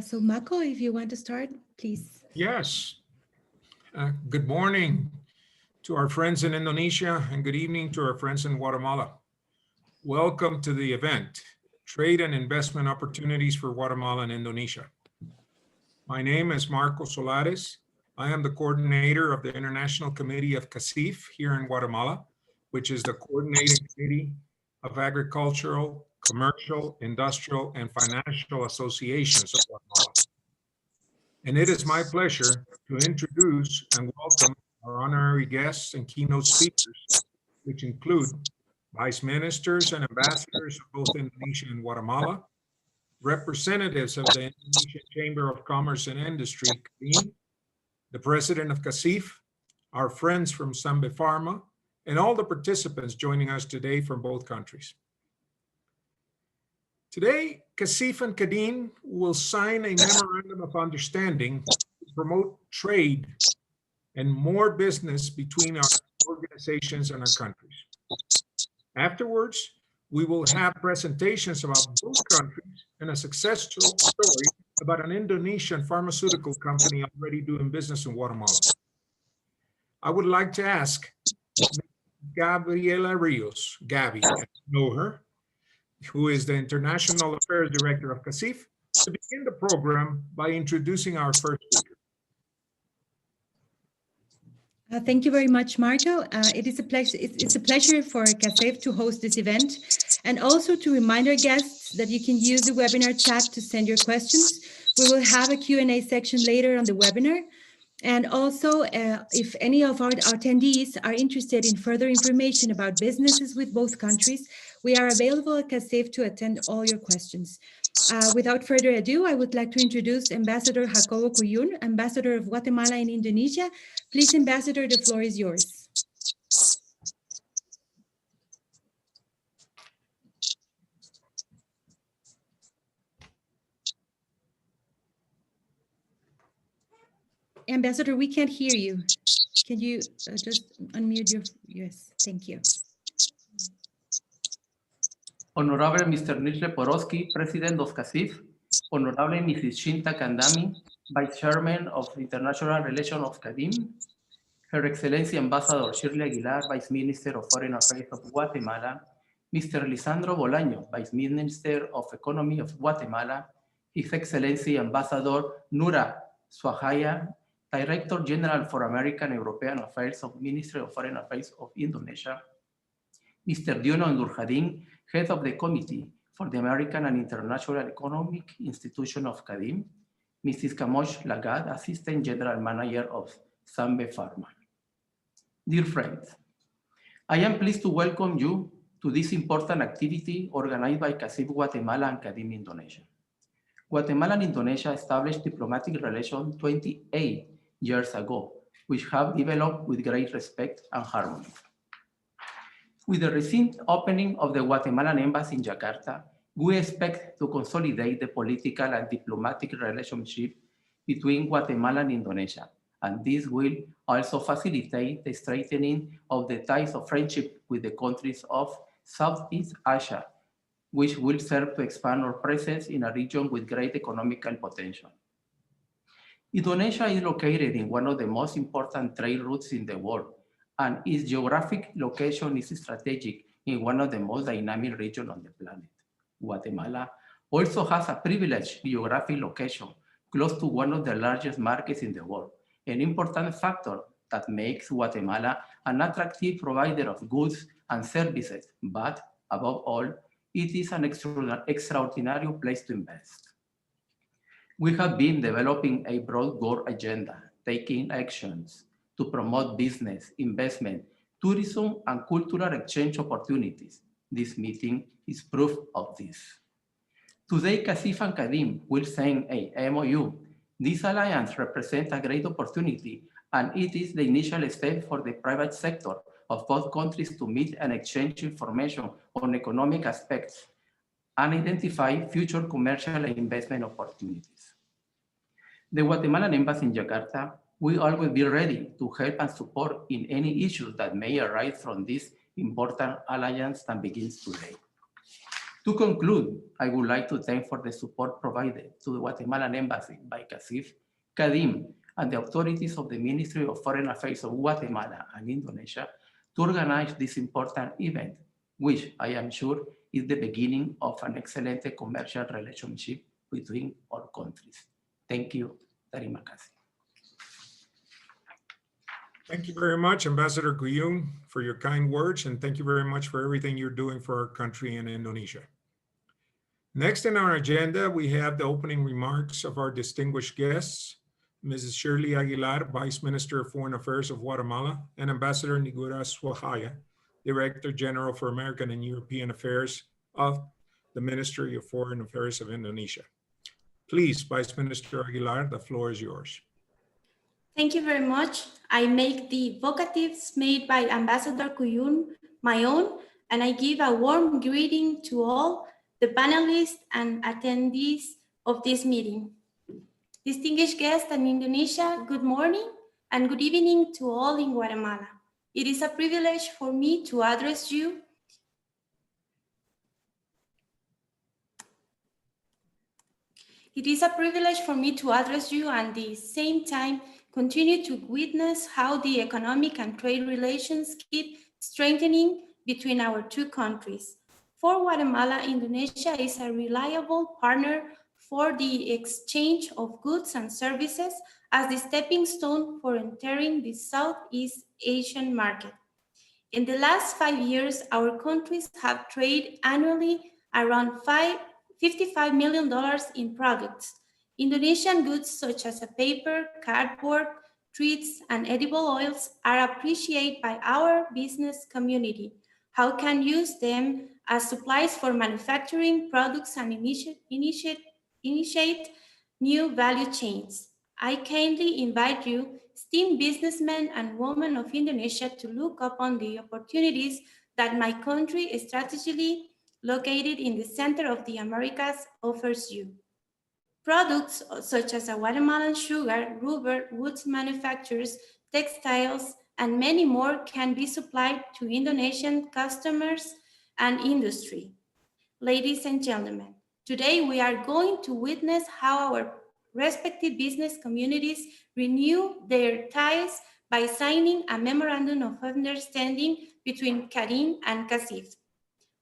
So Mako, if you want to start, please. Yes. Good morning to our friends in Indonesia and good evening to our friends in Guatemala. Welcome to the event, Trade and Investment Opportunities for Guatemala and Indonesia. My name is Marco Solares. I am the coordinator of the International Committee of CACIF here in Guatemala, which is the coordinating committee of agricultural, commercial, industrial, and financial associations of Guatemala. And it is my pleasure to introduce and welcome our honorary guests and keynote speakers, which include vice ministers and ambassadors of both Indonesia and Guatemala, representatives of the Indonesian Chamber of Commerce and Industry, CADIM, the president of CACIF, our friends from Sambe Pharma, and all the participants joining us today from both countries. Today, CACIF and CADIM will sign a memorandum of understanding to promote trade and more business between our organizations and our countries. Afterwards, we will have presentations about both countries and a successful story about an Indonesian pharmaceutical company already doing business in Guatemala. I would like to ask Gabriela Rios, Gabby, I know her, who is the International Affairs Director of CACIF, to begin the program by introducing our first speaker. Thank you very much, Marco. It is a pleasure. It's a pleasure for CACIF to host this event, and also to remind our guests that you can use the webinar chat to send your questions. We will have a Q&A section later on the webinar. And also, if any of our attendees are interested in further information about businesses with both countries, we are available at CACIF to attend all your questions. Without further ado, I would like to introduce Ambassador Jacobo Cuyun, Ambassador of Guatemala in Indonesia. Please, Ambassador, the floor is yours. Ambassador, we can't hear you. Can you just unmute your, yes, thank you. Honorable Mr. Nisle Porosky, President of CACIF, Honorable Mrs. Shinta Kandami, Vice Chairman of International Relations of CADIM, Her Excellency Ambassador Shirley Aguilar, Vice Minister of Foreign Affairs of Guatemala, Mr. Lisandro Bolaño, Vice Minister of Economy of Guatemala, His Excellency Ambassador Nura Swahaya, Director General for American and European Affairs of Ministry of Foreign Affairs of Indonesia, Mr. Diono Nurhadin, Head of the Committee for the American and International Economic Institution of CADIM, Mrs. Kamosh Lagad, Assistant General Manager of Sambe Pharma. Dear friends, I am pleased to welcome you to this important activity organized by CACIF Guatemala and CADIM Indonesia. Guatemala and Indonesia established diplomatic relations 28 years ago, which have developed with great respect and harmony. With the recent opening of the Guatemalan embassy in Jakarta, we expect to consolidate the political and diplomatic relationship between Guatemala and Indonesia, and this will also facilitate the strengthening of the ties of friendship with the countries of Southeast Asia, which will serve to expand our presence in a region with great economical potential. Indonesia is located in one of the most important trade routes in the world, and its geographic location is strategic in one of the most dynamic regions on the planet. Guatemala also has a privileged geographic location close to one of the largest markets in the world, an important factor that makes Guatemala an attractive provider of goods and services, but above all, it is an extraordinary place to invest. We have been developing a broad goal agenda, taking actions to promote business, investment, tourism, and cultural exchange opportunities. This meeting is proof of this. Today, CACIF and CADIM will sign a MOU. This alliance represents a great opportunity, and it is the initial step for the private sector of both countries to meet and exchange information on economic aspects and identify future commercial and investment opportunities. The Guatemalan Embassy in Jakarta will always be ready to help and support in any issues that may arise from this important alliance that begins today. To conclude, I would like to thank for the support provided to the Guatemalan Embassy by CACIF, CADIM, and the authorities of the Ministry of Foreign Affairs of Guatemala and Indonesia to organize this important event, which I am sure is the beginning of an excellent commercial relationship between our countries. Thank you. Terima kasih. Thank you very much, Ambassador Cuyun, for your kind words, and thank you very much for everything you're doing for our country in Indonesia. Next in our agenda, we have the opening remarks of our distinguished guests, Mrs. Shirley Aguilar, Vice Minister of Foreign Affairs of Guatemala, and Ambassador Nigura Swahaya, Director General for American and European Affairs of the Ministry of Foreign Affairs of Indonesia. Please, Vice Minister Aguilar, the floor is yours. Thank you very much. I make the vocatives made by Ambassador Cuyun my own, and I give a warm greeting to all the panelists and attendees of this meeting. Distinguished guests in Indonesia, good morning and good evening to all in Guatemala. It is a privilege for me to address you. It is a privilege for me to address you and at the same time continue to witness how the economic and trade relations keep strengthening between our two countries. For Guatemala, Indonesia is a reliable partner for the exchange of goods and services as the stepping stone for entering the Southeast Asian market. In the last 5 years, our countries have traded annually around $55 million in products. Indonesian goods such as paper, cardboard, treats, and edible oils are appreciated by our business community. How can use them as supplies for manufacturing products and initiate new value chains. I kindly invite you, esteemed businessmen and women of Indonesia, to look upon the opportunities that my country, strategically located in the center of the Americas, offers you. Products such as Guatemalan sugar, rubber, woods manufacturers, textiles, and many more can be supplied to Indonesian customers and industry. Ladies and gentlemen, today we are going to witness how our respective business communities renew their ties by signing a memorandum of understanding between CADIM and CACIF.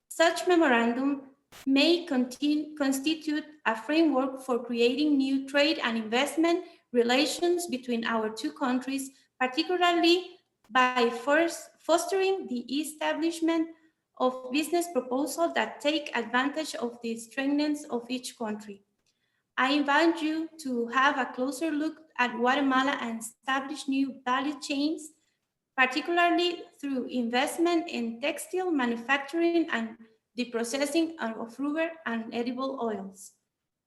Such memorandum may constitute a framework for creating new trade and investment relations between our two countries, particularly by first fostering the establishment of business proposals that take advantage of the strengths of each country. I invite you to have a closer look at Guatemala and establish new value chains, particularly through investment in textile manufacturing and the processing of rubber and edible oils.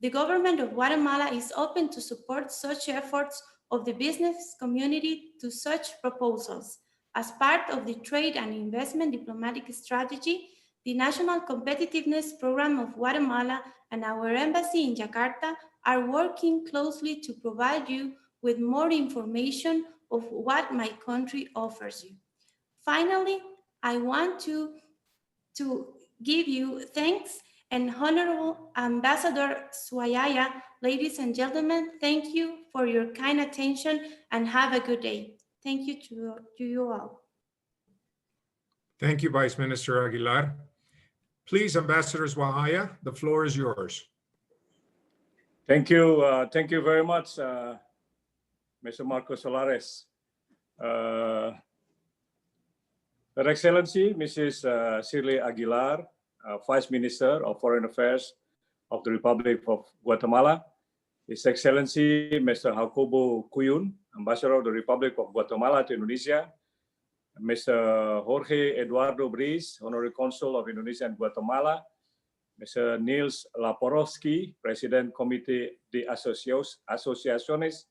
The government of Guatemala is open to support such efforts of the business community to such proposals. As part of the trade and investment diplomatic strategy, the National Competitiveness Program of Guatemala and our embassy in Jakarta are working closely to provide you with more information of what my country offers you. Finally, I want to give you thanks and Honorable Ambassador Swahaya. Ladies and gentlemen, thank you for your kind attention and have a good day. Thank you to you all. Thank you, Vice Minister Aguilar. Please, Ambassador Swahaya, the floor is yours. Thank you very much, Mr. Marco Solares. Her Excellency, Mrs. Shirley Aguilar, Vice Minister of Foreign Affairs of the Republic of Guatemala, His Excellency, Mr. Jacobo Cuyun, Ambassador of the Republic of Guatemala to Indonesia, Mr. Jorge Eduardo Briz, Honorary Consul of Indonesia and Guatemala, Mr. Niels Laporowski, President Comité de Asociaciones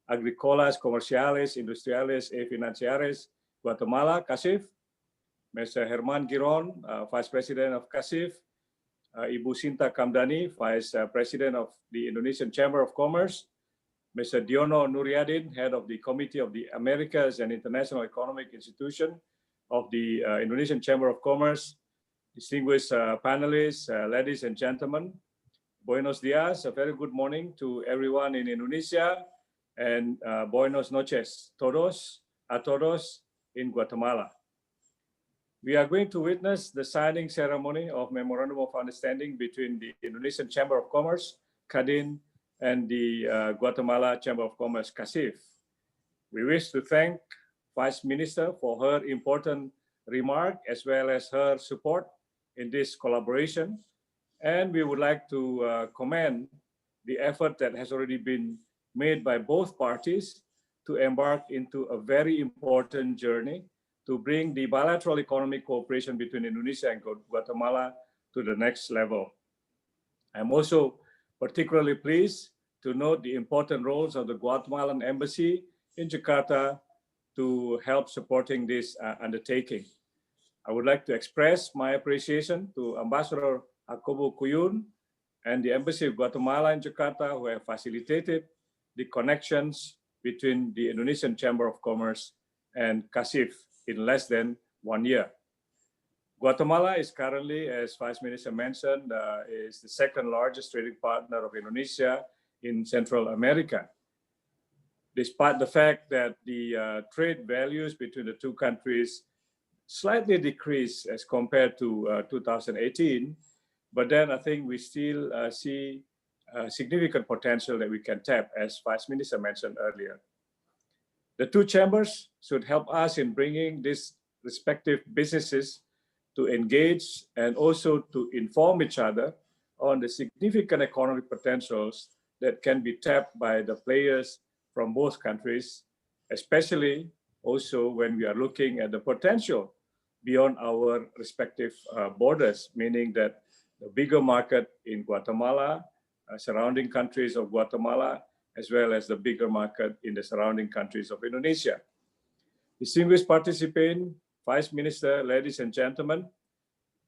Agrícolas, Comerciales, Industriales y Financieras, Guatemala, CACIF, Mr. Herman Giron, Vice President of CACIF, Ibu Sinta Kamdani, Vice President of the Indonesian Chamber of Commerce, Mr. Diono Nuryadin, Head of the Committee of the Americas and International Economic Institution of the Indonesian Chamber of Commerce, distinguished panelists, ladies and gentlemen, buenos dias, a very good morning to everyone in Indonesia, and buenos noches a todos in Guatemala. We are going to witness the signing ceremony of Memorandum of Understanding between the Indonesian Chamber of Commerce, CADIN, and the Guatemala Chamber of Commerce, CACIF. We wish to thank Vice Minister for her important remark as well as her support in this collaboration. And we would like to commend the effort that has already been made by both parties to embark into a very important journey to bring the bilateral economic cooperation between Indonesia and Guatemala to the next level. I'm also particularly pleased to note the important roles of the Guatemalan Embassy in Jakarta to help supporting this undertaking. I would like to express my appreciation to Ambassador Jacobo Cuyun and the Embassy of Guatemala in Jakarta, who have facilitated the connections between the Indonesian Chamber of Commerce and CACIF in less than 1 year. Guatemala is currently, as Vice Minister mentioned, is the second largest trading partner of Indonesia in Central America. Despite the fact that the trade values between the two countries slightly decreased as compared to 2018, but then I think we still see significant potential that we can tap, as Vice Minister mentioned earlier. The two chambers should help us in bringing these respective businesses to engage and also to inform each other on the significant economic potentials that can be tapped by the players from both countries, especially also when we are looking at the potential beyond our respective borders, meaning that the bigger market in Guatemala, surrounding countries of Guatemala, as well as the bigger market in the surrounding countries of Indonesia. Distinguished participants, Vice Minister, ladies and gentlemen,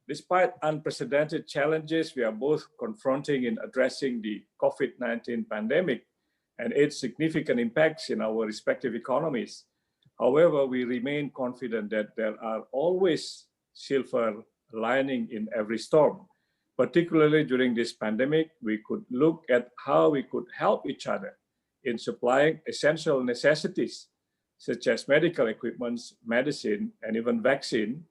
despite unprecedented challenges we are both confronting in addressing the COVID-19 pandemic and its significant impacts in our respective economies, however, we remain confident that there are always silver lining in every storm. Particularly during this pandemic, we could look at how we could help each other in supplying essential necessities such as medical equipment, medicine, and even vaccine,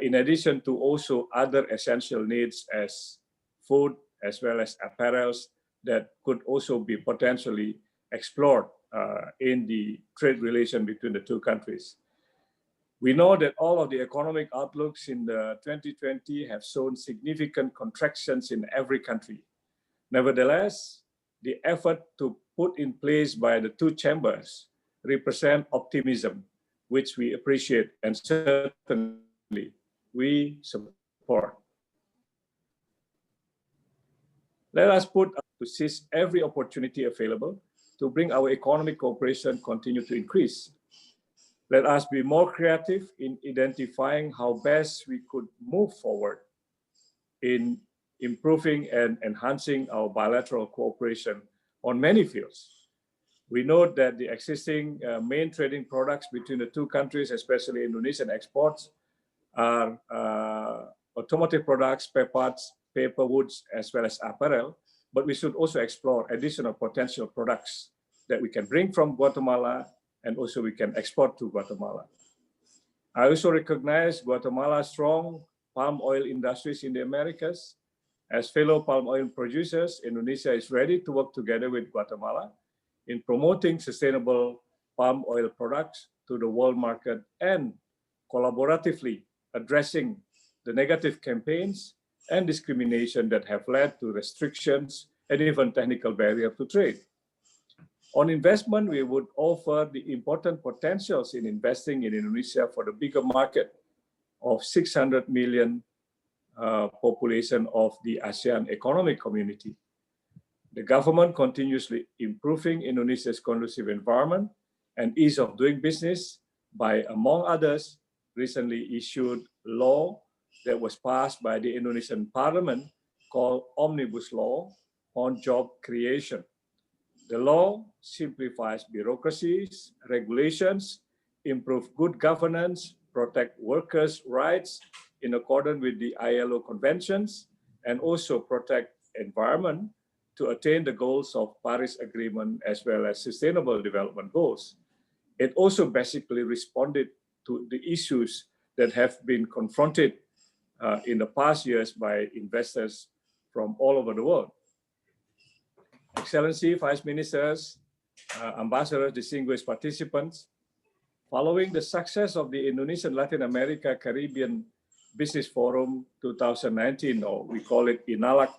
in addition to also other essential needs as food as well as apparels that could also be potentially explored in the trade relation between the two countries. We know that all of the economic outlooks in the 2020 have shown significant contractions in every country. Nevertheless, the effort to put in place by the two chambers represent optimism, which we appreciate and certainly we support. Let us put to seize every opportunity available to bring our economic cooperation continue to increase. Let us be more creative in identifying how best we could move forward in improving and enhancing our bilateral cooperation on many fields. We note that the existing main trading products between the two countries, especially Indonesian exports, are automotive products, spare parts, paper, woods, as well as apparel. But we should also explore additional potential products that we can bring from Guatemala and also we can export to Guatemala. I also recognize Guatemala's strong palm oil industries in the Americas. As fellow palm oil producers, Indonesia is ready to work together with Guatemala in promoting sustainable palm oil products to the world market and collaboratively addressing the negative campaigns and discrimination that have led to restrictions and even technical barriers to trade. On investment, we would offer the important potentials in investing in Indonesia for the bigger market of 600 million population of the ASEAN economic community. The government continuously improving Indonesia's conducive environment and ease of doing business by, among others, recently issued law that was passed by the Indonesian Parliament called Omnibus Law on Job Creation. The law simplifies bureaucracies, regulations, improve good governance, protect workers' rights, in accordance with the ILO conventions and also protect environment to attain the goals of Paris Agreement as well as Sustainable Development Goals. It also basically responded to the issues that have been confronted in the past years by investors from all over the world. Excellency, Vice Ministers, Ambassadors, distinguished participants, following the success of the Indonesian Latin America Caribbean Business Forum 2019, or we call it INALAC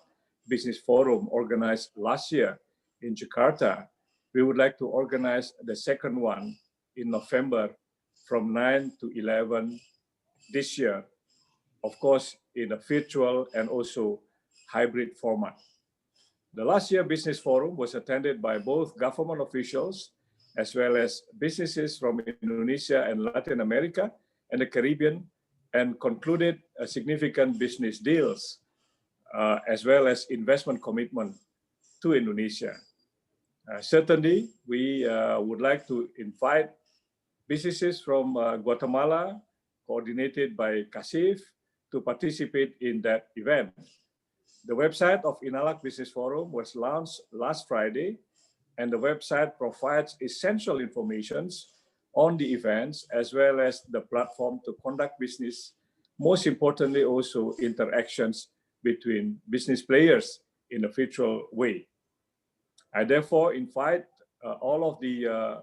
Business Forum, organized last year in Jakarta, we would like to organize the second one in November from 9 to 11 this year, of course, in a virtual and also hybrid format. The last year Business Forum was attended by both government officials as well as businesses from Indonesia and Latin America and the Caribbean, and concluded significant business deals as well as investment commitment to Indonesia. Certainly, we would like to invite businesses from Guatemala, coordinated by CACIF, to participate in that event. The website of INALAC Business Forum was launched last Friday, and the website provides essential information on the events as well as the platform to conduct business. Most importantly, also interactions between business players in a virtual way. I therefore invite all of the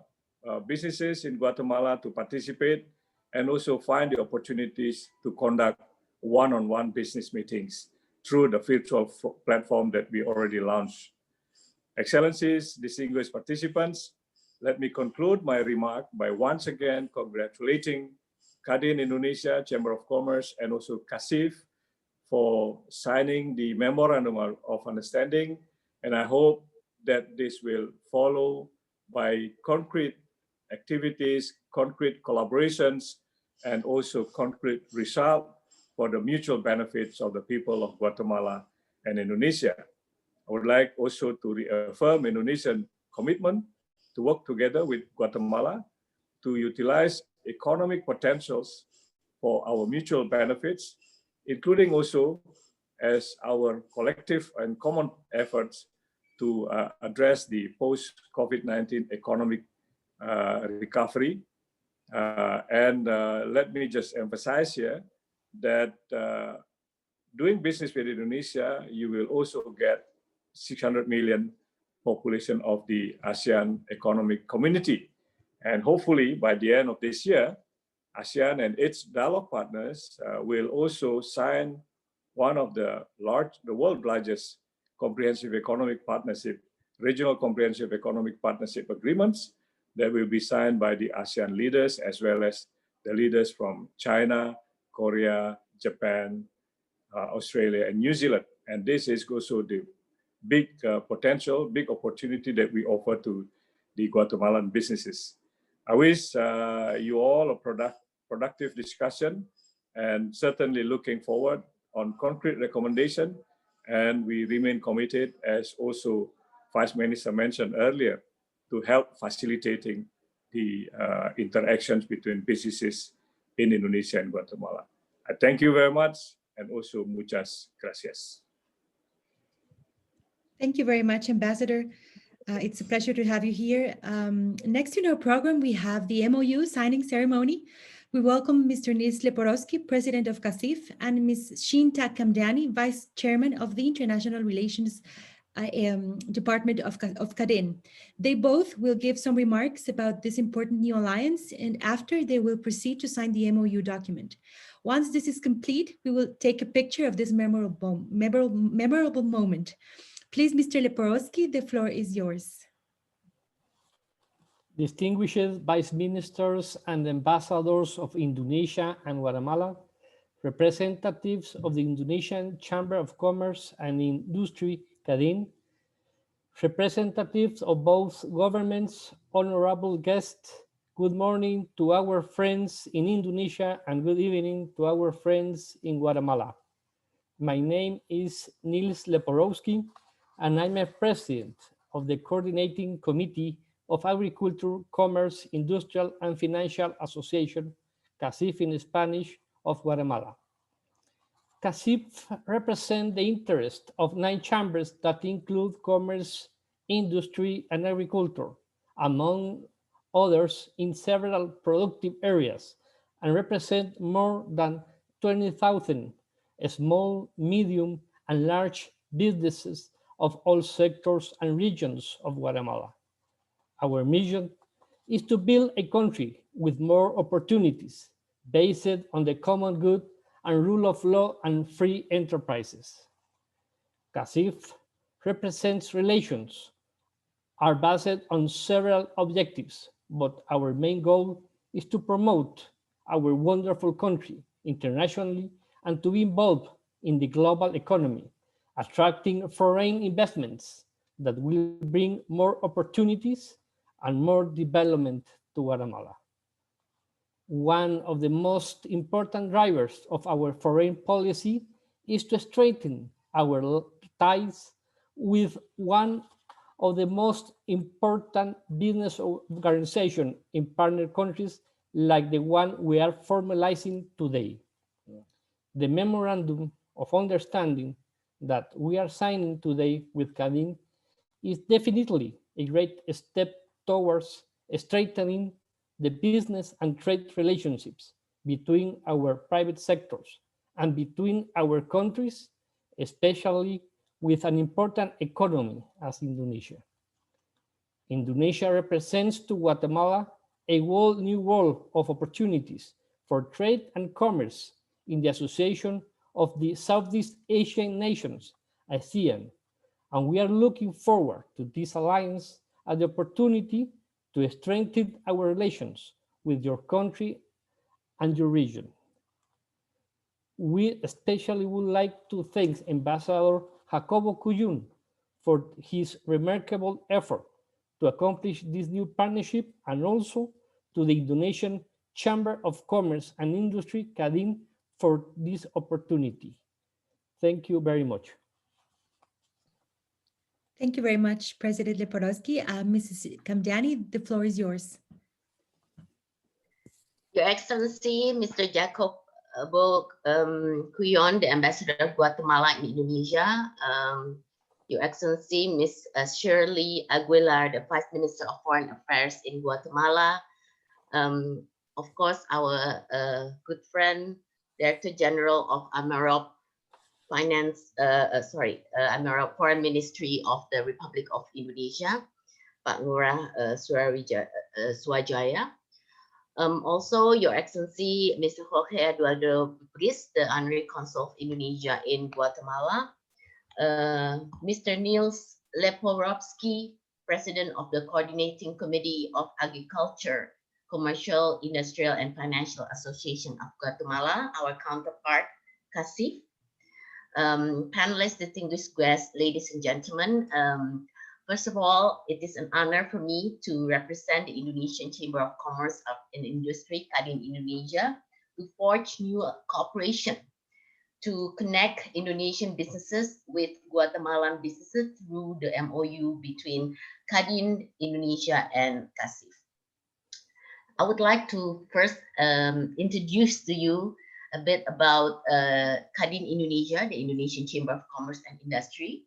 businesses in Guatemala to participate and also find the opportunities to conduct one-on-one business meetings through the virtual platform that we already launched. Excellencies, distinguished participants, let me conclude my remark by once again congratulating Kadin Indonesia, Chamber of Commerce, and also CACIF for signing the Memorandum of Understanding. And I hope that this will follow by concrete activities, concrete collaborations, and also concrete results for the mutual benefits of the people of Guatemala and Indonesia. I would like also to reaffirm Indonesian commitment to work together with Guatemala to utilize economic potentials for our mutual benefits, including also as our collective and common efforts to address the post-COVID-19 economic recovery. Let me just emphasize here that doing business with Indonesia, you will also get 600 million population of the ASEAN Economic Community. And hopefully by the end of this year, ASEAN and its dialogue partners will also sign one of the world's largest comprehensive economic partnership, regional comprehensive economic partnership agreements that will be signed by the ASEAN leaders as well as the leaders from China, Korea, Japan, Australia, and New Zealand. And this is also the big potential, big opportunity that we offer to the Guatemalan businesses. I wish you all a productive discussion and certainly looking forward on concrete recommendation. And we remain committed, as also Vice Minister mentioned earlier, to help facilitating the interactions between businesses in Indonesia and Guatemala. I thank you very much, and also muchas gracias. Thank you very much, Ambassador. It's a pleasure to have you here. Next in our program, we have the MOU signing ceremony. We welcome Mr. Nils Leporowski, President of CACIF, and Ms. Shinta Kamdani, Vice Chairman of the International Relations Department of Kadin. They both will give some remarks about this important new alliance, and after they will proceed to sign the MOU document. Once this is complete, we will take a picture of this memorable moment. Please, Mr. Leporowski, the floor is yours. Distinguished Vice Ministers and Ambassadors of Indonesia and Guatemala, representatives of the Indonesian Chamber of Commerce and Industry, Kadin, representatives of both governments, honorable guests, good morning to our friends in Indonesia and good evening to our friends in Guatemala. My name is Nils Leporowski, and I'm a president of the Coordinating Committee of Agriculture, Commerce, Industrial, and Financial Association, CACIF in Spanish, of Guatemala. CACIF represents the interest of 9 chambers that include commerce, industry, and agriculture, among others in several productive areas, and represent more than 20,000 small, medium, and large businesses of all sectors and regions of Guatemala. Our mission is to build a country with more opportunities based on the common good and rule of law and free enterprises. CACIF represents relations are based on several objectives, but our main goal is to promote our wonderful country internationally and to be involved in the global economy, attracting foreign investments that will bring more opportunities and more development to Guatemala. One of the most important drivers of our foreign policy is to strengthen our ties with one of the most important business organizations in partner countries like the one we are formalizing today. The memorandum of understanding that we are signing today with CADIM is definitely a great step towards strengthening the business and trade relationships between our private sectors and between our countries, especially with an important economy as Indonesia. Indonesia represents to Guatemala a whole new world of opportunities for trade and commerce in the Association of the Southeast Asian Nations, ASEAN, and we are looking forward to this alliance as the opportunity to strengthen our relations with your country and your region. We especially would like to thank Ambassador Jacobo Cuyun for his remarkable effort to accomplish this new partnership, and also to the Indonesian Chamber of Commerce and Industry, CADIM, for this opportunity. Thank you very much. Thank you very much, President Leporowski. Mrs. Kamdani, the floor is yours. Your Excellency, Mr. Jacob Cuyon, the Ambassador of Guatemala in Indonesia, Your Excellency, Ms. Shirley Aguilar, the Vice Minister of Foreign Affairs in Guatemala, of course, our good friend, Director General of AMEROP AMEROP Foreign Ministry of the Republic of Indonesia, Pak Ngurah Swajaya. Also, Your Excellency, Mr. Jorge Eduardo Bris, the Honorary Consul of Indonesia in Guatemala, Mr. Niels Leporowski, President of the Coordinating Committee of Agriculture, Commercial, Industrial, and Financial Association of Guatemala, our counterpart, CACIF. Panelists, distinguished guests, ladies and gentlemen, first of all, it is an honor for me to represent the Indonesian Chamber of Commerce and Industry, CADIM Indonesia, to forge new cooperation to connect Indonesian businesses with Guatemalan businesses through the MOU between CADIM Indonesia and CACIF. I would like to first introduce to you a bit about CADIM Indonesia, the Indonesian Chamber of Commerce and Industry.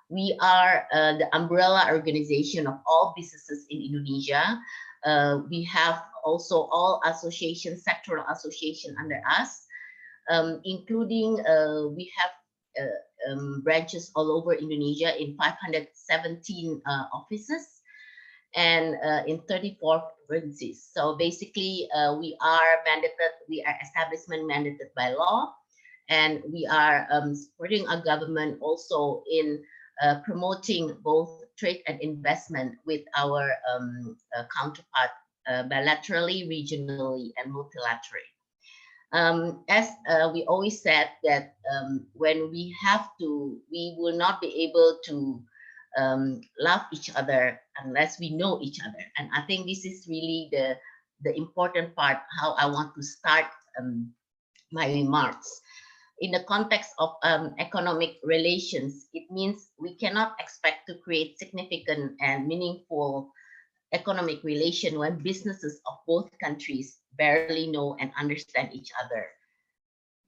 We are the umbrella organization of all businesses in Indonesia. We have also all associations, sectoral association under us, including we have branches all over Indonesia in 517 offices and in 34 provinces. So basically, we are establishment mandated by law, and we are supporting our government also in promoting both trade and investment with our counterpart bilaterally, regionally, and multilaterally. As we always said that when we will not be able to love each other unless we know each other. And I think this is really the important part, how I want to start my remarks. In the context of economic relations, it means we cannot expect to create significant and meaningful economic relation when businesses of both countries barely know and understand each other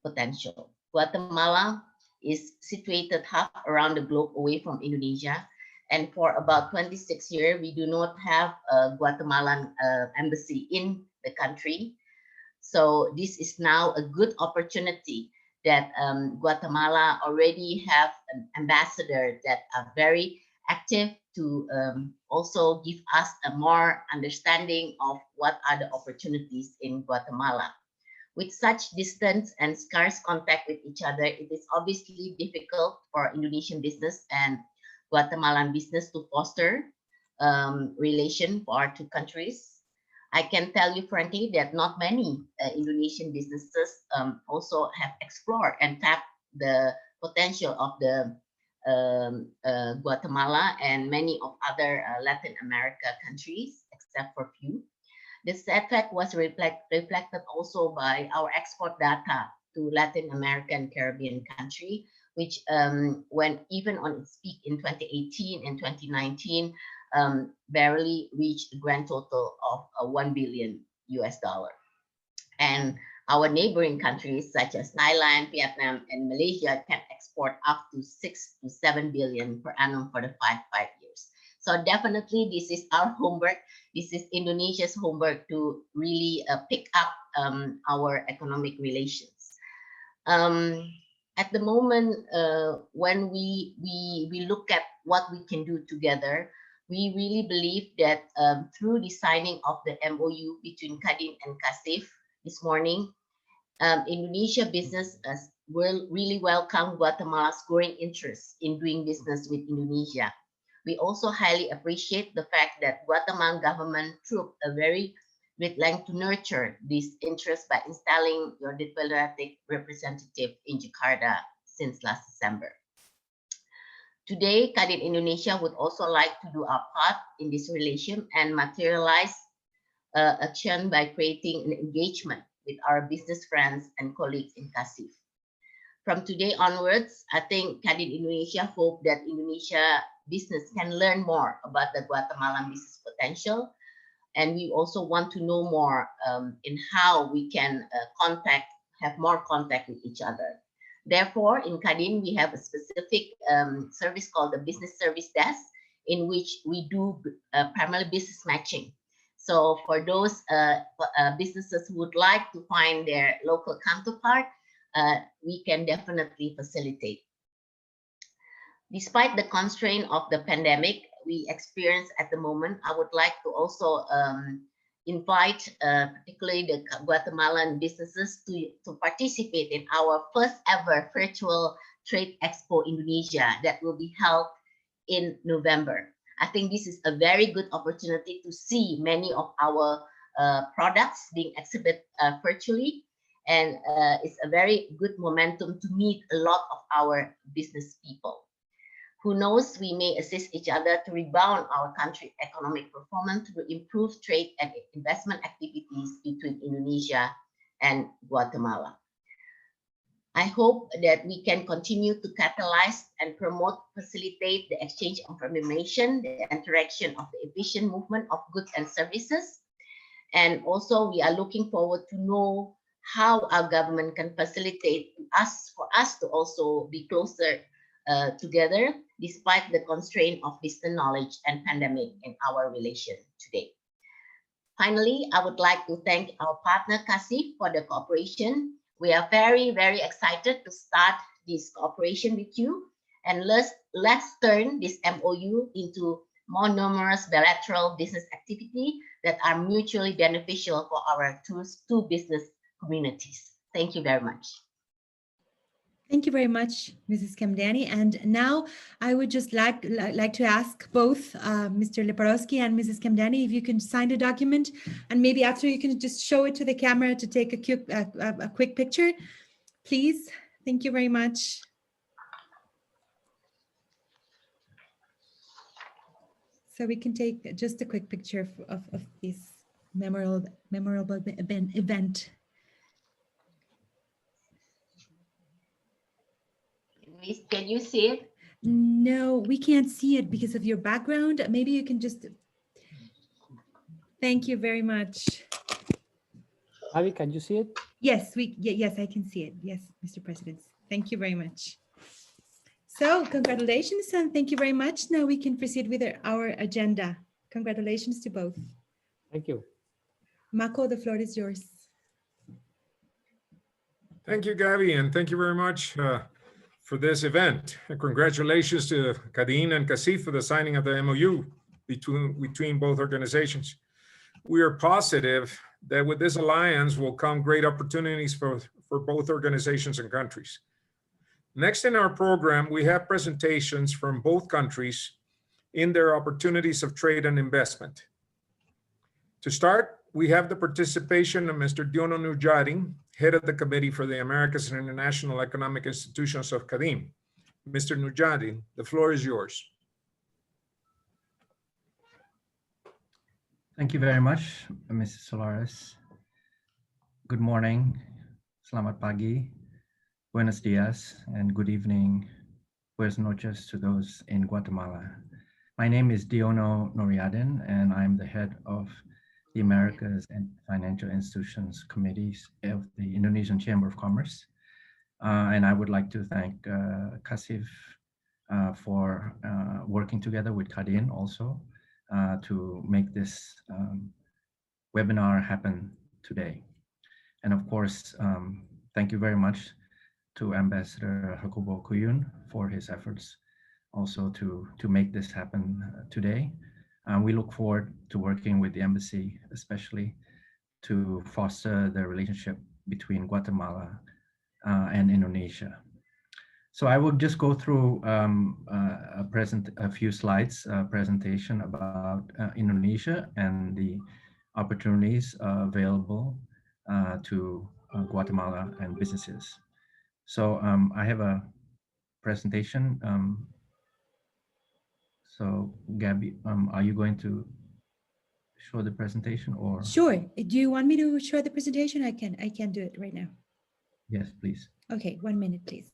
potential. Guatemala is situated half around the globe away from Indonesia. And for about 26 years, we do not have a Guatemalan embassy in the country. So this is now a good opportunity that Guatemala already have an ambassador that are very active to also give us a more understanding of what are the opportunities in Guatemala. With such distance and scarce contact with each other, it is obviously difficult for Indonesian business and Guatemalan business to foster relation for our two countries. I can tell you frankly that not many Indonesian businesses also have explored and tapped the potential of the Guatemala and many of other Latin America countries, except for few. This fact was reflected also by our export data to Latin American Caribbean country, which when even on its peak in 2018 and 2019, barely reached a grand total of $1 billion. And our neighboring countries such as Thailand, Vietnam, and Malaysia can export up to 6 to 7 billion per annum for the five years. So definitely this is our homework. This is Indonesia's homework to really pick up our economic relations. At the moment, when we look at what we can do together, we really believe that through the signing of the MOU between Kadin and Kasif this morning, Indonesia business will really welcome Guatemala's growing interest in doing business with Indonesia. We also highly appreciate the fact that Guatemalan government took a very great length to nurture this interest by installing your diplomatic representative in Jakarta since last December. Today, Kadin Indonesia would also like to do our part in this relation and materialize action by creating an engagement with our business friends and colleagues in Kasif. From today onwards, I think Kadin Indonesia hope that Indonesia business can learn more about the Guatemalan business potential. And we also want to know more in how we can have more contact with each other. Therefore, in Kadin, we have a specific service called the Business Service Desk, in which we do primarily business matching. So for those businesses who would like to find their local counterpart, we can definitely facilitate. Despite the constraint of the pandemic we experience at the moment, I would like to also invite particularly the Guatemalan businesses to participate in our first ever virtual trade expo Indonesia that will be held in November. I think this is a very good opportunity to see many of our products being exhibited virtually, and it's a very good momentum to meet a lot of our business people. Who knows, we may assist each other to rebound our country economic performance through improved trade and investment activities between Indonesia and Guatemala. I hope that we can continue to catalyze and promote, facilitate the exchange of information, the interaction of the efficient movement of goods and services. And also we are looking forward to know how our government can facilitate for us to also be closer together, despite the constraint of distant knowledge and pandemic in our relation today. Finally, I would like to thank our partner Kasif for the cooperation. We are very, very excited to start this cooperation with you, and let's turn this MOU into more numerous bilateral business activity that are mutually beneficial for our two business communities. Thank you very much. Thank you very much, Mrs. Kamdani. And now I would just like to ask both Mr. Leporowski and Mrs. Kamdani if you can sign the document, and maybe after you can just show it to the camera to take a quick picture, please. Thank you very much. So we can take just a quick picture of this memorable event. Can you see it? No, we can't see it because of your background. Maybe you can just. Thank you very much. Abby, can you see it? Yes, yes, I can see it. Yes, Mr. President. Thank you very much. So congratulations and thank you very much. Now we can proceed with our agenda. Congratulations to both. Thank you. Mako, the floor is yours. Thank you, Gabby, and thank you very much for this event. And congratulations to Kadin and Kasif for the signing of the MOU between both organizations. We are positive that with this alliance will come great opportunities for both organizations and countries. Next in our program, we have presentations from both countries in their opportunities of trade and investment. To start, we have the participation of Mr. Diono Nujari, head of the Committee for the Americas and International Economic Institutions of CADIM. Mr. Nujari, the floor is yours. Thank you very much, Mrs. Solares. Good morning, selamat pagi, buenos dias, and good evening, buenas noches to those in Guatemala. My name is Diono Noriadin, and I'm the head of the Americas and Financial Institutions Committees of the Indonesian Chamber of Commerce. And I would like to thank Kasif for working together with Kadin also to make this webinar happen today. And of course, thank you very much to Ambassador Jacobo Cuyun for his efforts also to make this happen today. We look forward to working with the embassy, especially to foster the relationship between Guatemala and Indonesia. So I will just go through a few slides presentation about Indonesia and the opportunities available to Guatemala and businesses. So I have a presentation. So Gabby, are you going to show the presentation or? Sure. Do you want me to show the presentation? I can do it right now. Yes, please. Okay, 1 minute, please.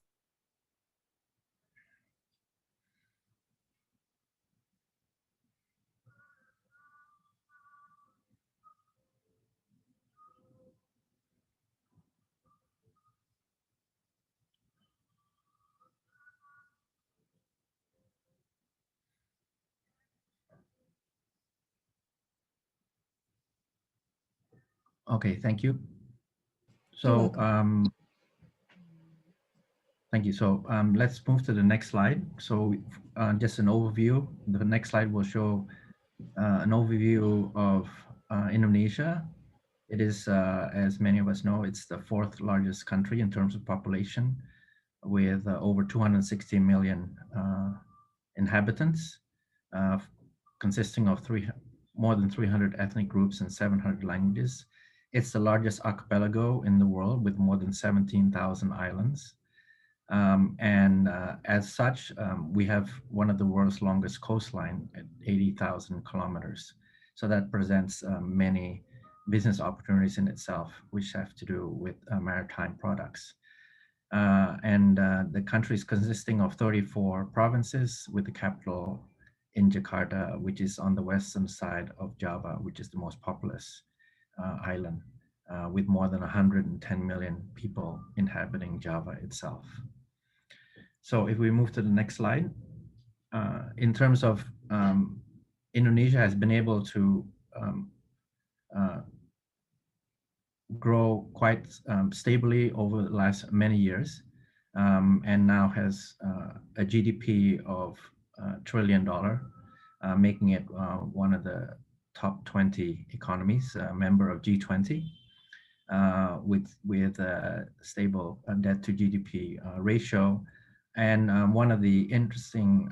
Okay, thank you. You're So thank you. So let's move to the next slide. So just an overview. The next slide will show an overview of Indonesia. It is, as many of us know, it's the 4th largest country in terms of population, with over 260 million inhabitants, consisting of more than 300 ethnic groups and 700 languages. It's the largest archipelago in the world with more than 17,000 islands. As such, we have one of the world's longest coastline at 80,000 kilometers. So that presents many business opportunities in itself, which have to do with maritime products. The country is consisting of 34 provinces with the capital in Jakarta, which is on the western side of Java, which is the most populous island, with more than 110 million people inhabiting Java itself. So if we move to the next slide, in terms of Indonesia has been able to grow quite stably over the last many years, and now has a GDP of $1 trillion, making it one of the top 20 economies, a member of G20, with a stable debt to GDP ratio. And one of the interesting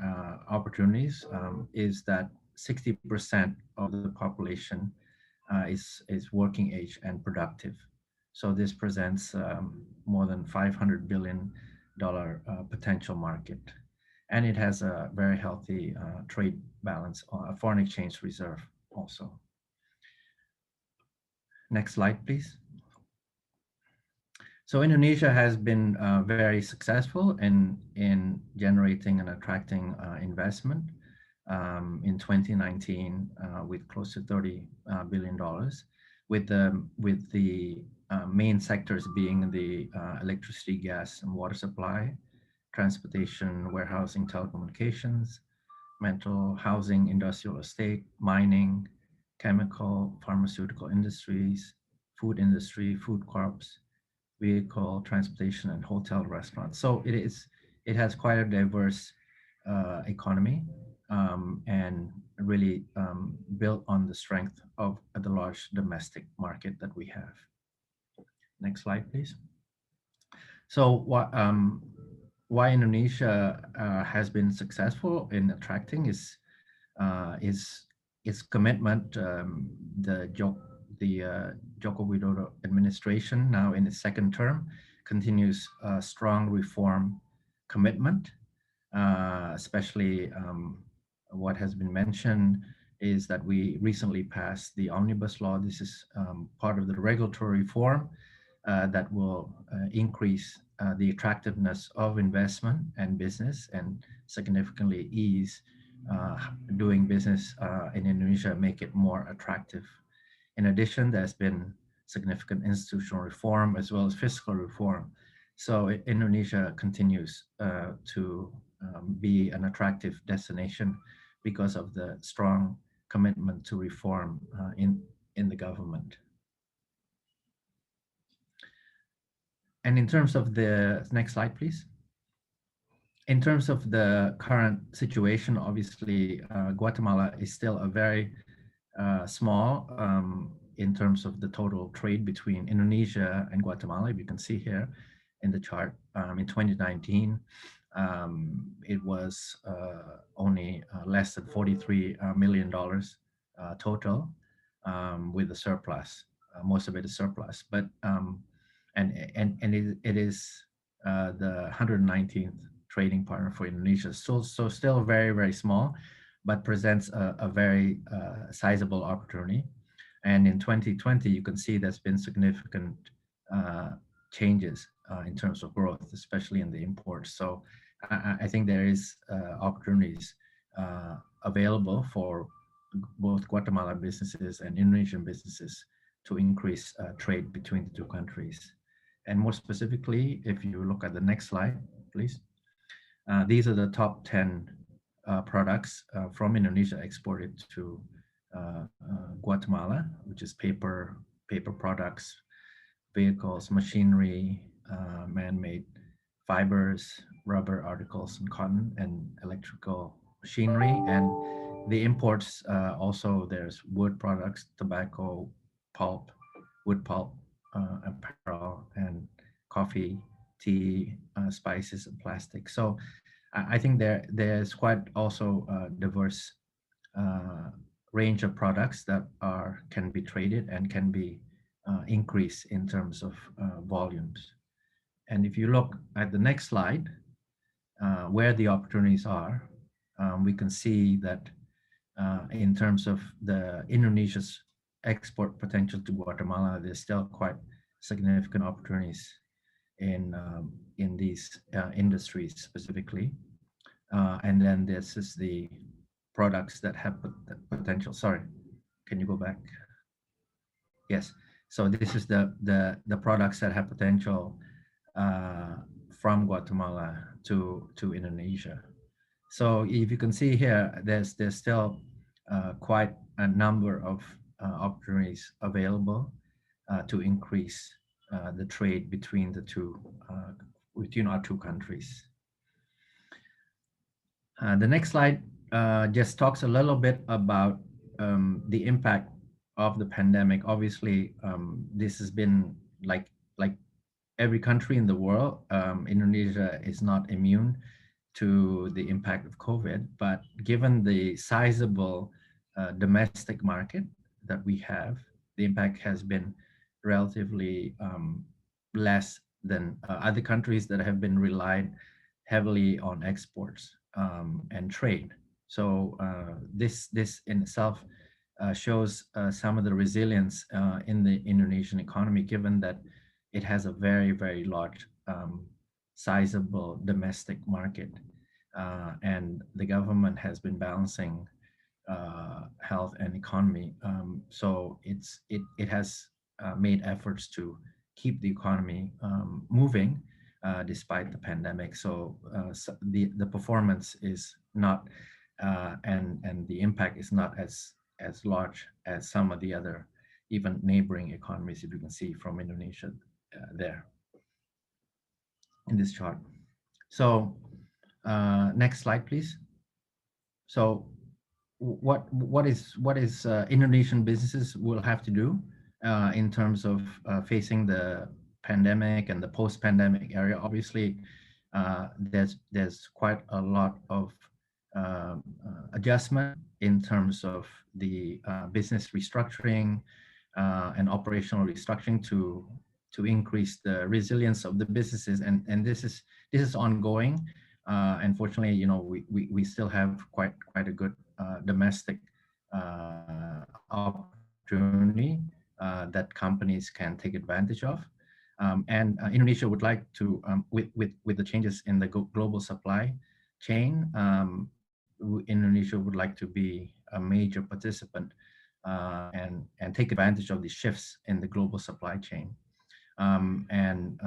opportunities is that 60% of the population is working age and productive. So this presents more than $500 billion potential market. And it has a very healthy trade balance, foreign exchange reserve also. Next slide, please. So Indonesia has been very successful in generating and attracting investment in 2019 with close to $30 billion, with the main sectors being the electricity, gas, and water supply, transportation, warehousing, telecommunications, mental housing, industrial estate, mining, chemical, pharmaceutical industries, food industry, food crops, vehicle, transportation, and hotel restaurants. So it has quite a diverse economy and really built on the strength of the large domestic market that we have. Next slide, please. So why Indonesia has been successful in attracting is its commitment. The Joko Widodo administration, now in its second term, continues a strong reform commitment, especially what has been mentioned is that we recently passed the omnibus law. This is part of the regulatory reform that will increase the attractiveness of investment and business and significantly ease doing business in Indonesia, make it more attractive. In addition, there's been significant institutional reform as well as fiscal reform. So Indonesia continues to be an attractive destination because of the strong commitment to reform in the government. And in terms of the next slide, please. In terms of the current situation, obviously, Guatemala is still a very small in terms of the total trade between Indonesia and Guatemala. You can see here in the chart. In 2019, it was only less than $43 million total with a surplus. Most of it is surplus, but it is the 119th trading partner for Indonesia. So still very, very small, but presents a very sizable opportunity. And in 2020, you can see there's been significant changes in terms of growth, especially in the imports. So I think there is opportunities available for both Guatemalan businesses and Indonesian businesses to increase trade between the two countries. And more specifically, if you look at the next slide, please. These are the top 10 products from Indonesia exported to Guatemala, which is paper products, vehicles, machinery, man-made fibers, rubber articles, and cotton, and electrical machinery. And the imports also, there's wood products, tobacco, pulp, wood pulp, apparel, and coffee, tea, spices, and plastic. So I think there's quite also a diverse range of products that can be traded and can be increased in terms of volumes. And if you look at the next slide, where the opportunities are, we can see that in terms of the Indonesia's export potential to Guatemala, there's still quite significant opportunities in these industries specifically. And then this is the products that have potential. Sorry, can you go back? Yes. So this is the products that have potential from Guatemala to Indonesia. So if you can see here, there's still quite a number of opportunities available to increase the trade between our two countries. The next slide just talks a little bit about the impact of the pandemic. Obviously, this has been like every country in the world. Indonesia is not immune to the impact of COVID, but given the sizable domestic market that we have, the impact has been relatively less than other countries that have been relied heavily on exports and trade. So this in itself shows some of the resilience in the Indonesian economy, given that it has a very, very large sizable domestic market, and the government has been balancing health and economy. So it has made efforts to keep the economy moving despite the pandemic. So, the performance is not, and the impact is not as large as some of the other even neighboring economies, if you can see from Indonesia there in this chart. So next slide, please. So what is Indonesian businesses will have to do in terms of facing the pandemic and the post-pandemic area? Obviously, there's quite a lot of adjustment in terms of the business restructuring and operational restructuring to increase the resilience of the businesses, and this is ongoing. Unfortunately, you know, we still have quite a good domestic opportunity that companies can take advantage of. And Indonesia would like to, with the changes in the global supply chain, Indonesia would like to be a major participant and take advantage of the shifts in the global supply chain, and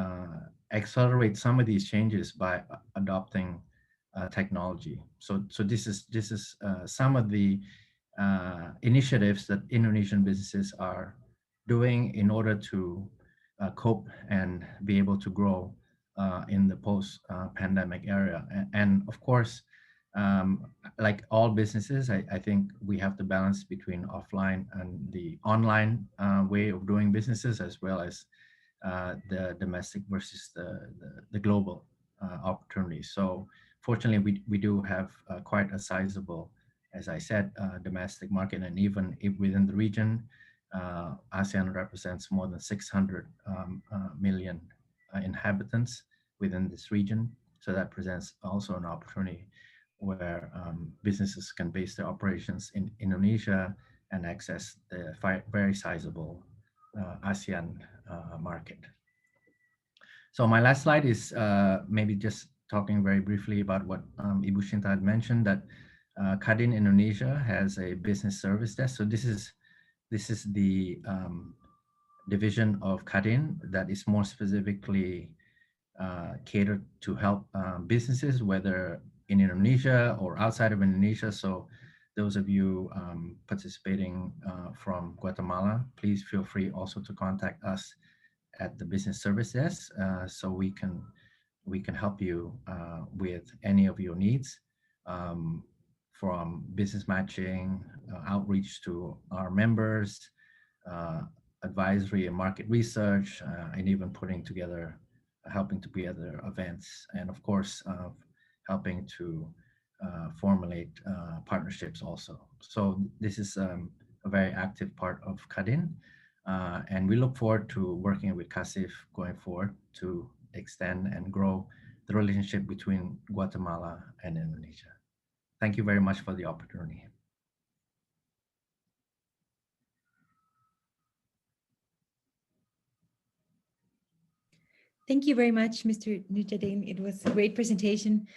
accelerate some of these changes by adopting technology. So this is some of the initiatives that Indonesian businesses are doing in order to cope and be able to grow in the post-pandemic area. And of course, like all businesses, I think we have to balance between offline and the online way of doing businesses, as well as the domestic versus the global opportunities. So fortunately, we do have quite a sizable, as I said, domestic market, and even within the region, ASEAN represents more than 600 million inhabitants within this region. So that presents also an opportunity where businesses can base their operations in Indonesia and access the very sizable ASEAN market. So my last slide is maybe just talking very briefly about what Ibu Shinta had mentioned, that Kadin Indonesia has a business service desk. So this is the division of Kadin that is more specifically catered to help businesses, whether in Indonesia or outside of Indonesia. So those of you participating from Guatemala, please feel free also to contact us at the business service desk, so we can help you with any of your needs, from business matching, outreach to our members, advisory and market research, and even helping to put together events, and of course helping to formulate partnerships also. So this is a very active part of Kadin, and we look forward to working with CACIF going forward to extend and grow the relationship between Guatemala and Indonesia. Thank you very much for the opportunity. Thank you very much, Mr. Nujadin. It was a great presentation.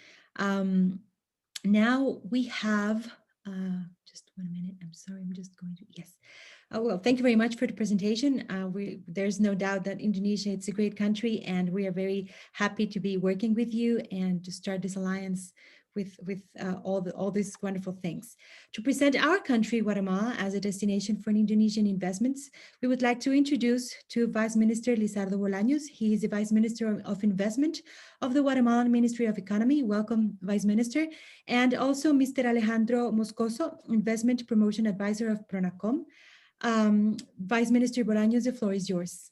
Now we have, just 1 minute, I'm sorry, I'm just going to, yes. Well, thank you very much for the presentation. There's no doubt that Indonesia, it's a great country, and we are very happy to be working with you and to start this alliance with all these wonderful things. To present our country, Guatemala, as a destination for Indonesian investments, we would like to introduce to Vice Minister Lizardo Bolaños. He is the Vice Minister of Investment of the Guatemalan Ministry of Economy. Welcome, Vice Minister. And also Mr. Alejandro Moscoso, Investment Promotion Advisor of Pronacom. Vice Minister Bolaños, the floor is yours.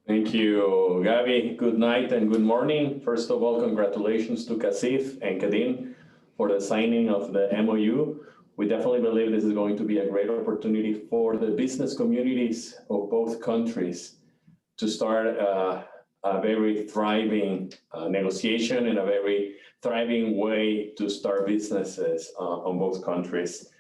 Thank you, Gabi. Good night and good morning. First of all, congratulations to CACIF and Kadin for the signing of the MOU. We definitely believe this is going to be a great opportunity for the business communities of both countries to start a very thriving negotiation and a very thriving way to start businesses on both countries.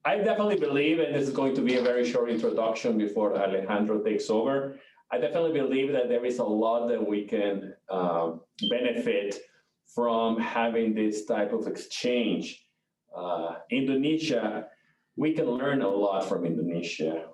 I definitely believe, and this is going to be a very short introduction before Alejandro takes over, I definitely believe that there is a lot that we can benefit from having this type of exchange. Indonesia, we can learn a lot from Indonesia.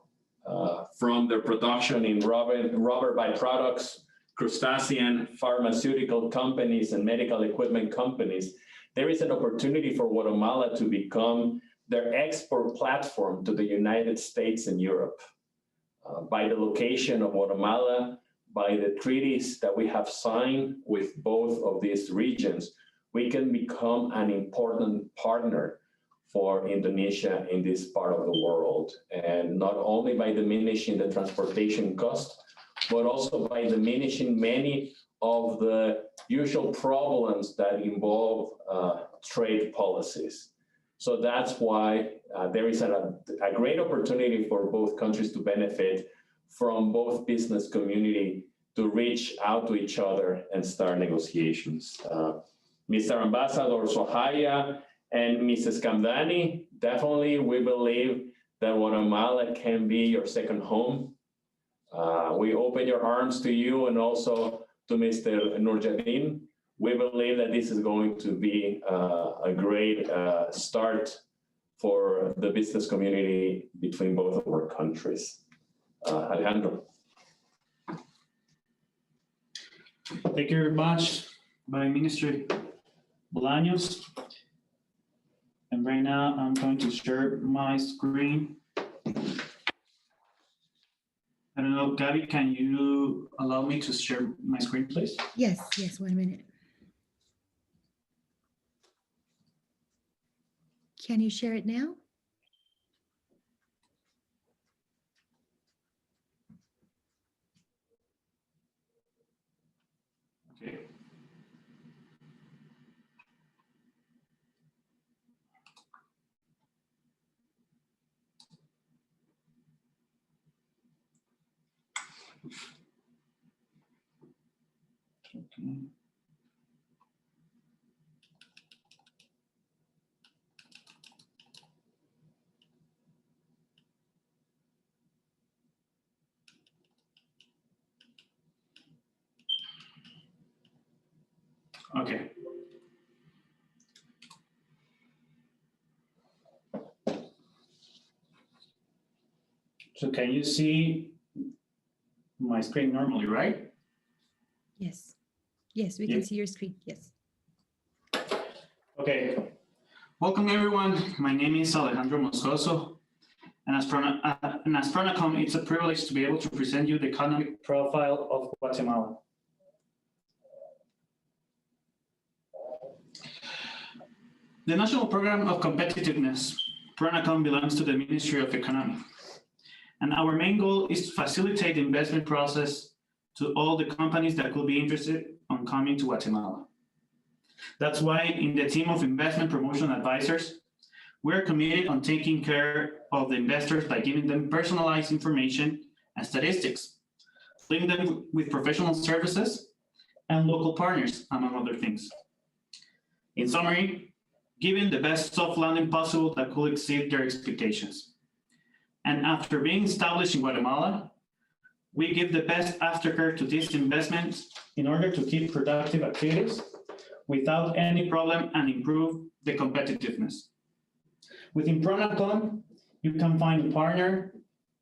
from their production in rubber byproducts, crustacean, pharmaceutical companies, and medical equipment companies, there is an opportunity for Guatemala to become their export platform to the United States and Europe. By the location of Guatemala, by the treaties that we have signed with both of these regions, we can become an important partner for Indonesia in this part of the world. And not only by diminishing the transportation cost, but also by diminishing many of the usual problems that involve trade policies. So that's why there is a great opportunity for both countries to benefit from both business community to reach out to each other and start negotiations. Mr. Ambassador Sohaya and Mrs. Kamdani, definitely we believe that Guatemala can be your second home. We open your arms to you and also to Mr. Nurjadin. We believe that this is going to be a great start for the business community between both of our countries. Alejandro. Thank you very much, by Minister Bolaños. And right now I'm going to share my screen. I don't know, Gabby, can you allow me to share my screen, please? Yes, 1 minute. Can you share it now? Okay. Okay. Okay. So can you see my screen normally, right? Yes. Yes, we can see your screen. Yes. Okay. Welcome, everyone. My name is Alejandro Moscoso. And as Pronacom, it's a privilege to be able to present you the economic profile of Guatemala. The National Program of Competitiveness, Pronacom, belongs to the Ministry of Economy. And our main goal is to facilitate the investment process to all the companies that could be interested on coming to Guatemala. That's why in the team of investment promotion advisors, we're committed on taking care of the investors by giving them personalized information and statistics, linking them with professional services and local partners, among other things. In summary, giving the best soft landing possible that could exceed their expectations. And after being established in Guatemala, we give the best aftercare to these investments in order to keep productive activities without any problem and improve the competitiveness. Within Pronacom, you can find a partner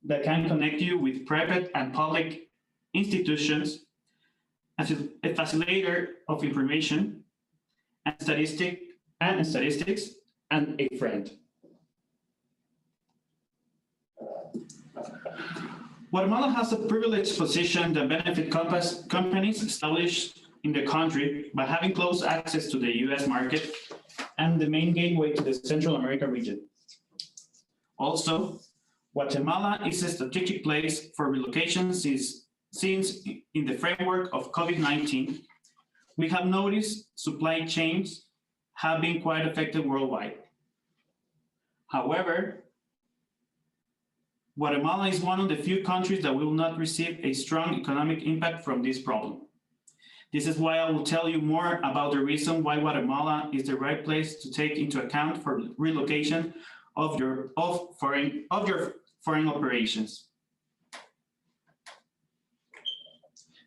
that can connect you with private and public institutions as a facilitator of information and statistics, and a friend. Guatemala has a privileged position that benefit companies established in the country by having close access to the US market and the main gateway to the Central America region. Also, Guatemala is a strategic place for relocation since in the framework of COVID-19, we have noticed supply chains have been quite affected worldwide. However, Guatemala is one of the few countries that will not receive a strong economic impact from this problem. This is why I will tell you more about the reason why Guatemala is the right place to take into account for relocation of your foreign operations.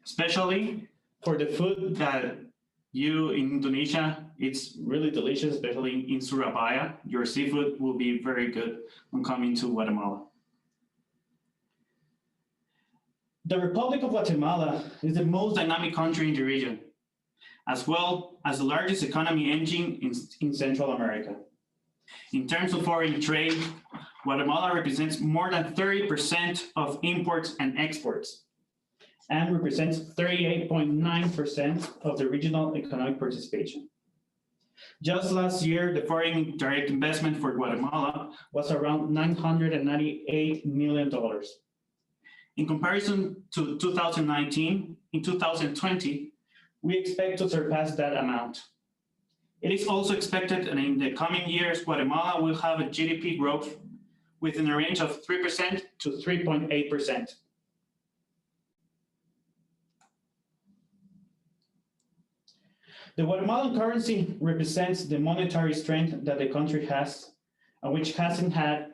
Especially for the food that you in Indonesia, it's really delicious, especially in Surabaya. Your seafood will be very good when coming to Guatemala. The Republic of Guatemala is the most dynamic country in the region, as well as the largest economy engine in Central America. In terms of foreign trade, Guatemala represents more than 30% of imports and exports, and represents 38.9% of the regional economic participation. Just last year, the foreign direct investment for Guatemala was around $998 million. In comparison to 2019, in 2020, we expect to surpass that amount. It is also expected that in the coming years, Guatemala will have a GDP growth within a range of 3% to 3.8%. The Guatemalan currency represents the monetary strength that the country has, and which hasn't had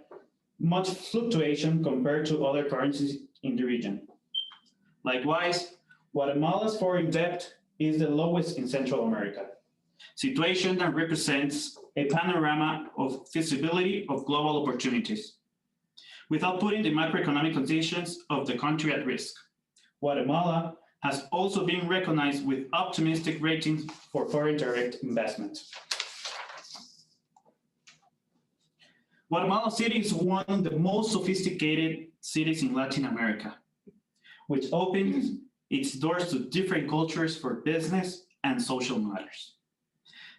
much fluctuation compared to other currencies in the region. Likewise, Guatemala's foreign debt is the lowest in Central America, situation that represents a panorama of feasibility of global opportunities, without putting the macroeconomic conditions of the country at risk. Guatemala has also been recognized with optimistic ratings for foreign direct investment. Guatemala City is one of the most sophisticated cities in Latin America, which opens its doors to different cultures for business and social matters.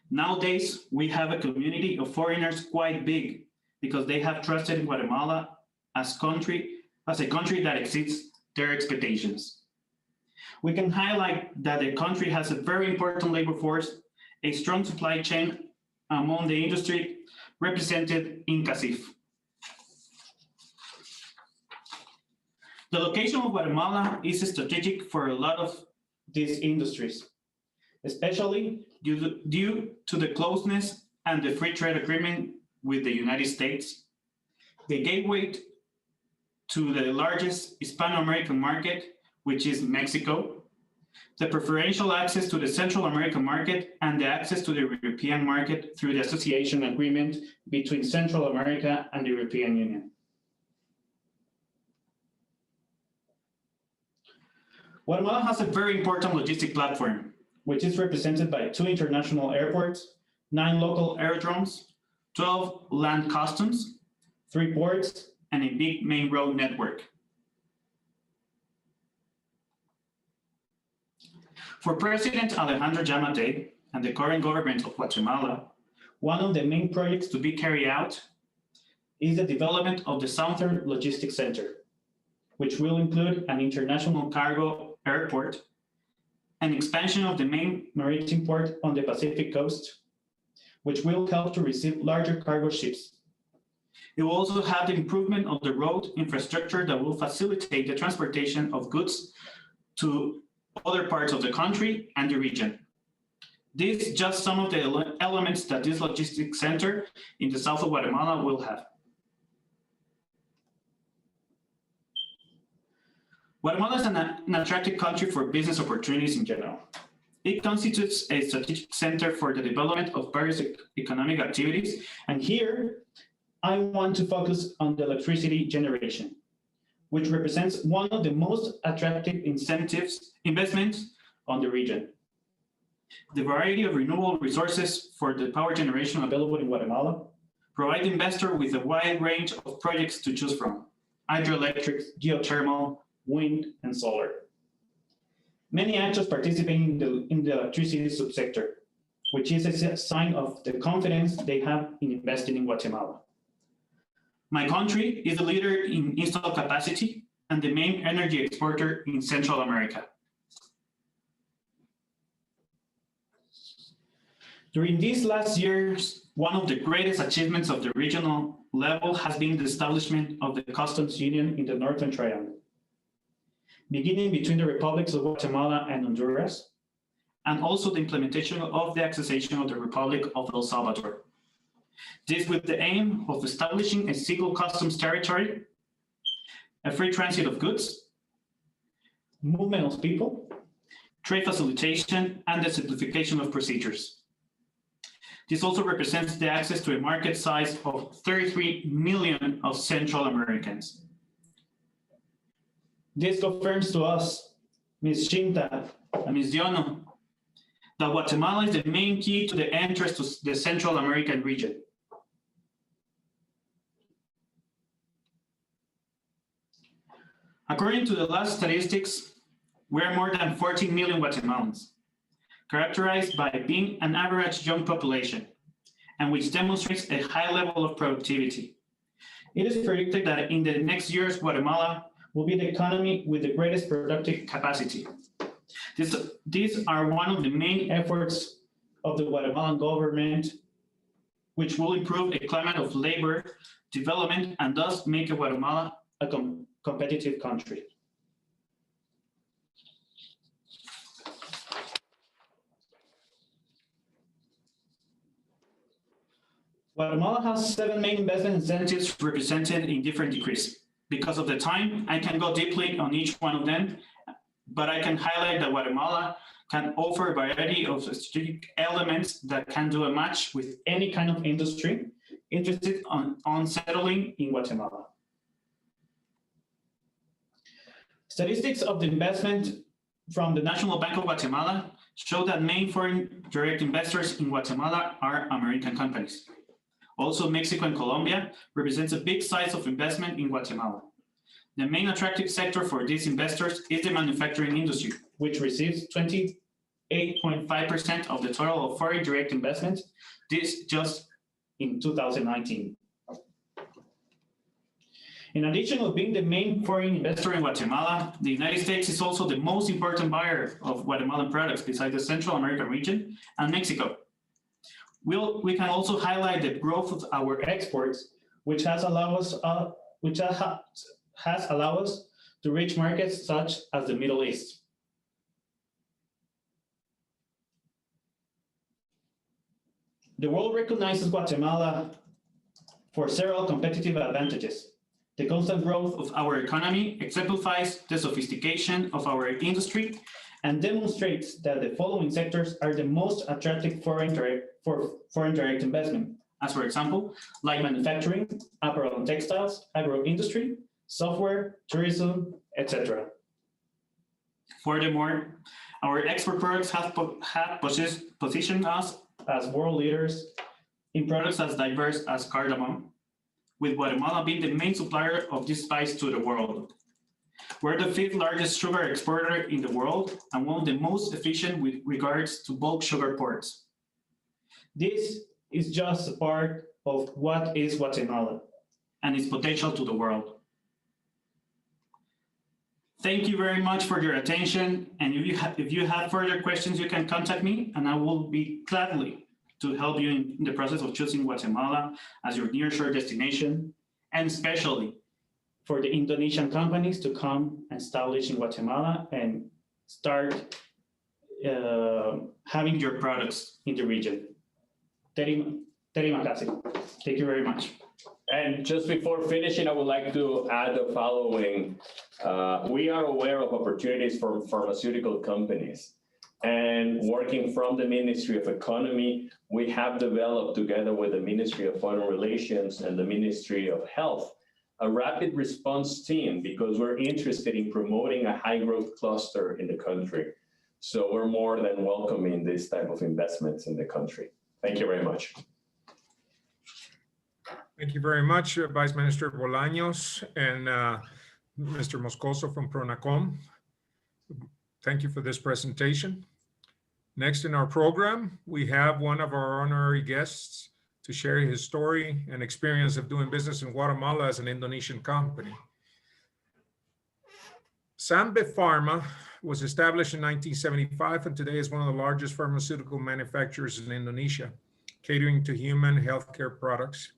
Nowadays, we have a community of foreigners quite big because they have trusted Guatemala as a country that exceeds their expectations. We can highlight that the country has a very important labor force, a strong supply chain among the industry represented in CACIF. The location of Guatemala is strategic for a lot of these industries, especially due to the closeness and the free trade agreement with the United States, the gateway to the largest Hispano-American market, which is Mexico, the preferential access to the Central American market, and the access to the European market through the association agreement between Central America and the European Union. Guatemala has a very important logistic platform, which is represented by 2 international airports, 9 local aerodromes, 12 land customs, 3 ports, and a big main road network. For President Alejandro Yamatei and the current government of Guatemala, one of the main projects to be carried out is the development of the Southern Logistics Center, which will include an international cargo airport, an expansion of the main maritime port on the Pacific coast, which will help to receive larger cargo ships. It will also have the improvement of the road infrastructure that will facilitate the transportation of goods to other parts of the country and the region. These are just some of the elements that this logistics center in the south of Guatemala will have. Guatemala is an attractive country for business opportunities in general. It constitutes a strategic center for the development of various economic activities, and here I want to focus on the electricity generation, which represents one of the most attractive investments on the region. The variety of renewable resources for the power generation available in Guatemala provide the investor with a wide range of projects to choose from: hydroelectric, geothermal, wind, and solar. Many actors participate in the electricity subsector, which is a sign of the confidence they have in investing in Guatemala. My country is a leader in installed capacity and the main energy exporter in Central America. During these last years, one of the greatest achievements of the regional level has been the establishment of the customs union in the Northern Triangle, beginning between the republics of Guatemala and Honduras, and also the implementation of the accession of the Republic of El Salvador. This with the aim of establishing a single customs territory, a free transit of goods, movement of people, trade facilitation, and the simplification of procedures. This also represents the access to a market size of 33 million of Central Americans. This confirms to us, Ms. Chinta and Ms. Diono, that Guatemala is the main key to the entrance to the Central American region. According to the last statistics, we are more than 14 million Guatemalans, characterized by being an average young population, and which demonstrates a high level of productivity. It is predicted that in the next years, Guatemala will be the economy with the greatest productive capacity. These are one of the main efforts of the Guatemalan government, which will improve a climate of labor development and thus make Guatemala a competitive country. Guatemala has 7 main investment incentives represented in different degrees. Because of the time, I can go deeply on each one of them, but I can highlight that Guatemala can offer a variety of strategic elements that can do a match with any kind of industry interested on settling in Guatemala. Statistics of the investment from the National Bank of Guatemala show that main foreign direct investors in Guatemala are American companies. Also, Mexico and Colombia represents a big size of investment in Guatemala. The main attractive sector for these investors is the manufacturing industry, which receives 28.5% of the total of foreign direct investment, this just in 2019. In addition to being the main foreign investor in Guatemala, the United States is also the most important buyer of Guatemalan products besides the Central American region and Mexico. We can also highlight the growth of our exports, which has allowed us to reach markets such as the Middle East. The world recognizes Guatemala for several competitive advantages. The constant growth of our economy exemplifies the sophistication of our industry and demonstrates that the following sectors are the most attractive for foreign direct investment, as for example, like manufacturing, apparel and textiles, agro-industry, software, tourism, etc. Furthermore, our export products have positioned us as world leaders in products as diverse as cardamom, with Guatemala being the main supplier of this spice to the world. We're the 5th largest sugar exporter in the world and one of the most efficient with regards to bulk sugar ports. This is just a part of what is Guatemala and its potential to the world. Thank you very much for your attention. And if you have further questions, you can contact me and I will be gladly to help you in the process of choosing Guatemala as your nearshore destination, and especially for the Indonesian companies to come and establish in Guatemala and start having your products in the region. Terima kasih. Thank you very much. And just before finishing, I would like to add the following. We are aware of opportunities for pharmaceutical companies. And working from the Ministry of Economy, we have developed together with the Ministry of Foreign Relations and the Ministry of Health, a rapid response team because we're interested in promoting a high growth cluster in the country. So we're more than welcoming this type of investments in the country. Thank you very much. Thank you very much, Vice Minister Bolaños and Mr. Moscoso from Pronacom. Thank you for this presentation. Next in our program, we have one of our honorary guests to share his story and experience of doing business in Guatemala as an Indonesian company. Sambe Pharma was established in 1975 and today is one of the largest pharmaceutical manufacturers in Indonesia, catering to human healthcare products.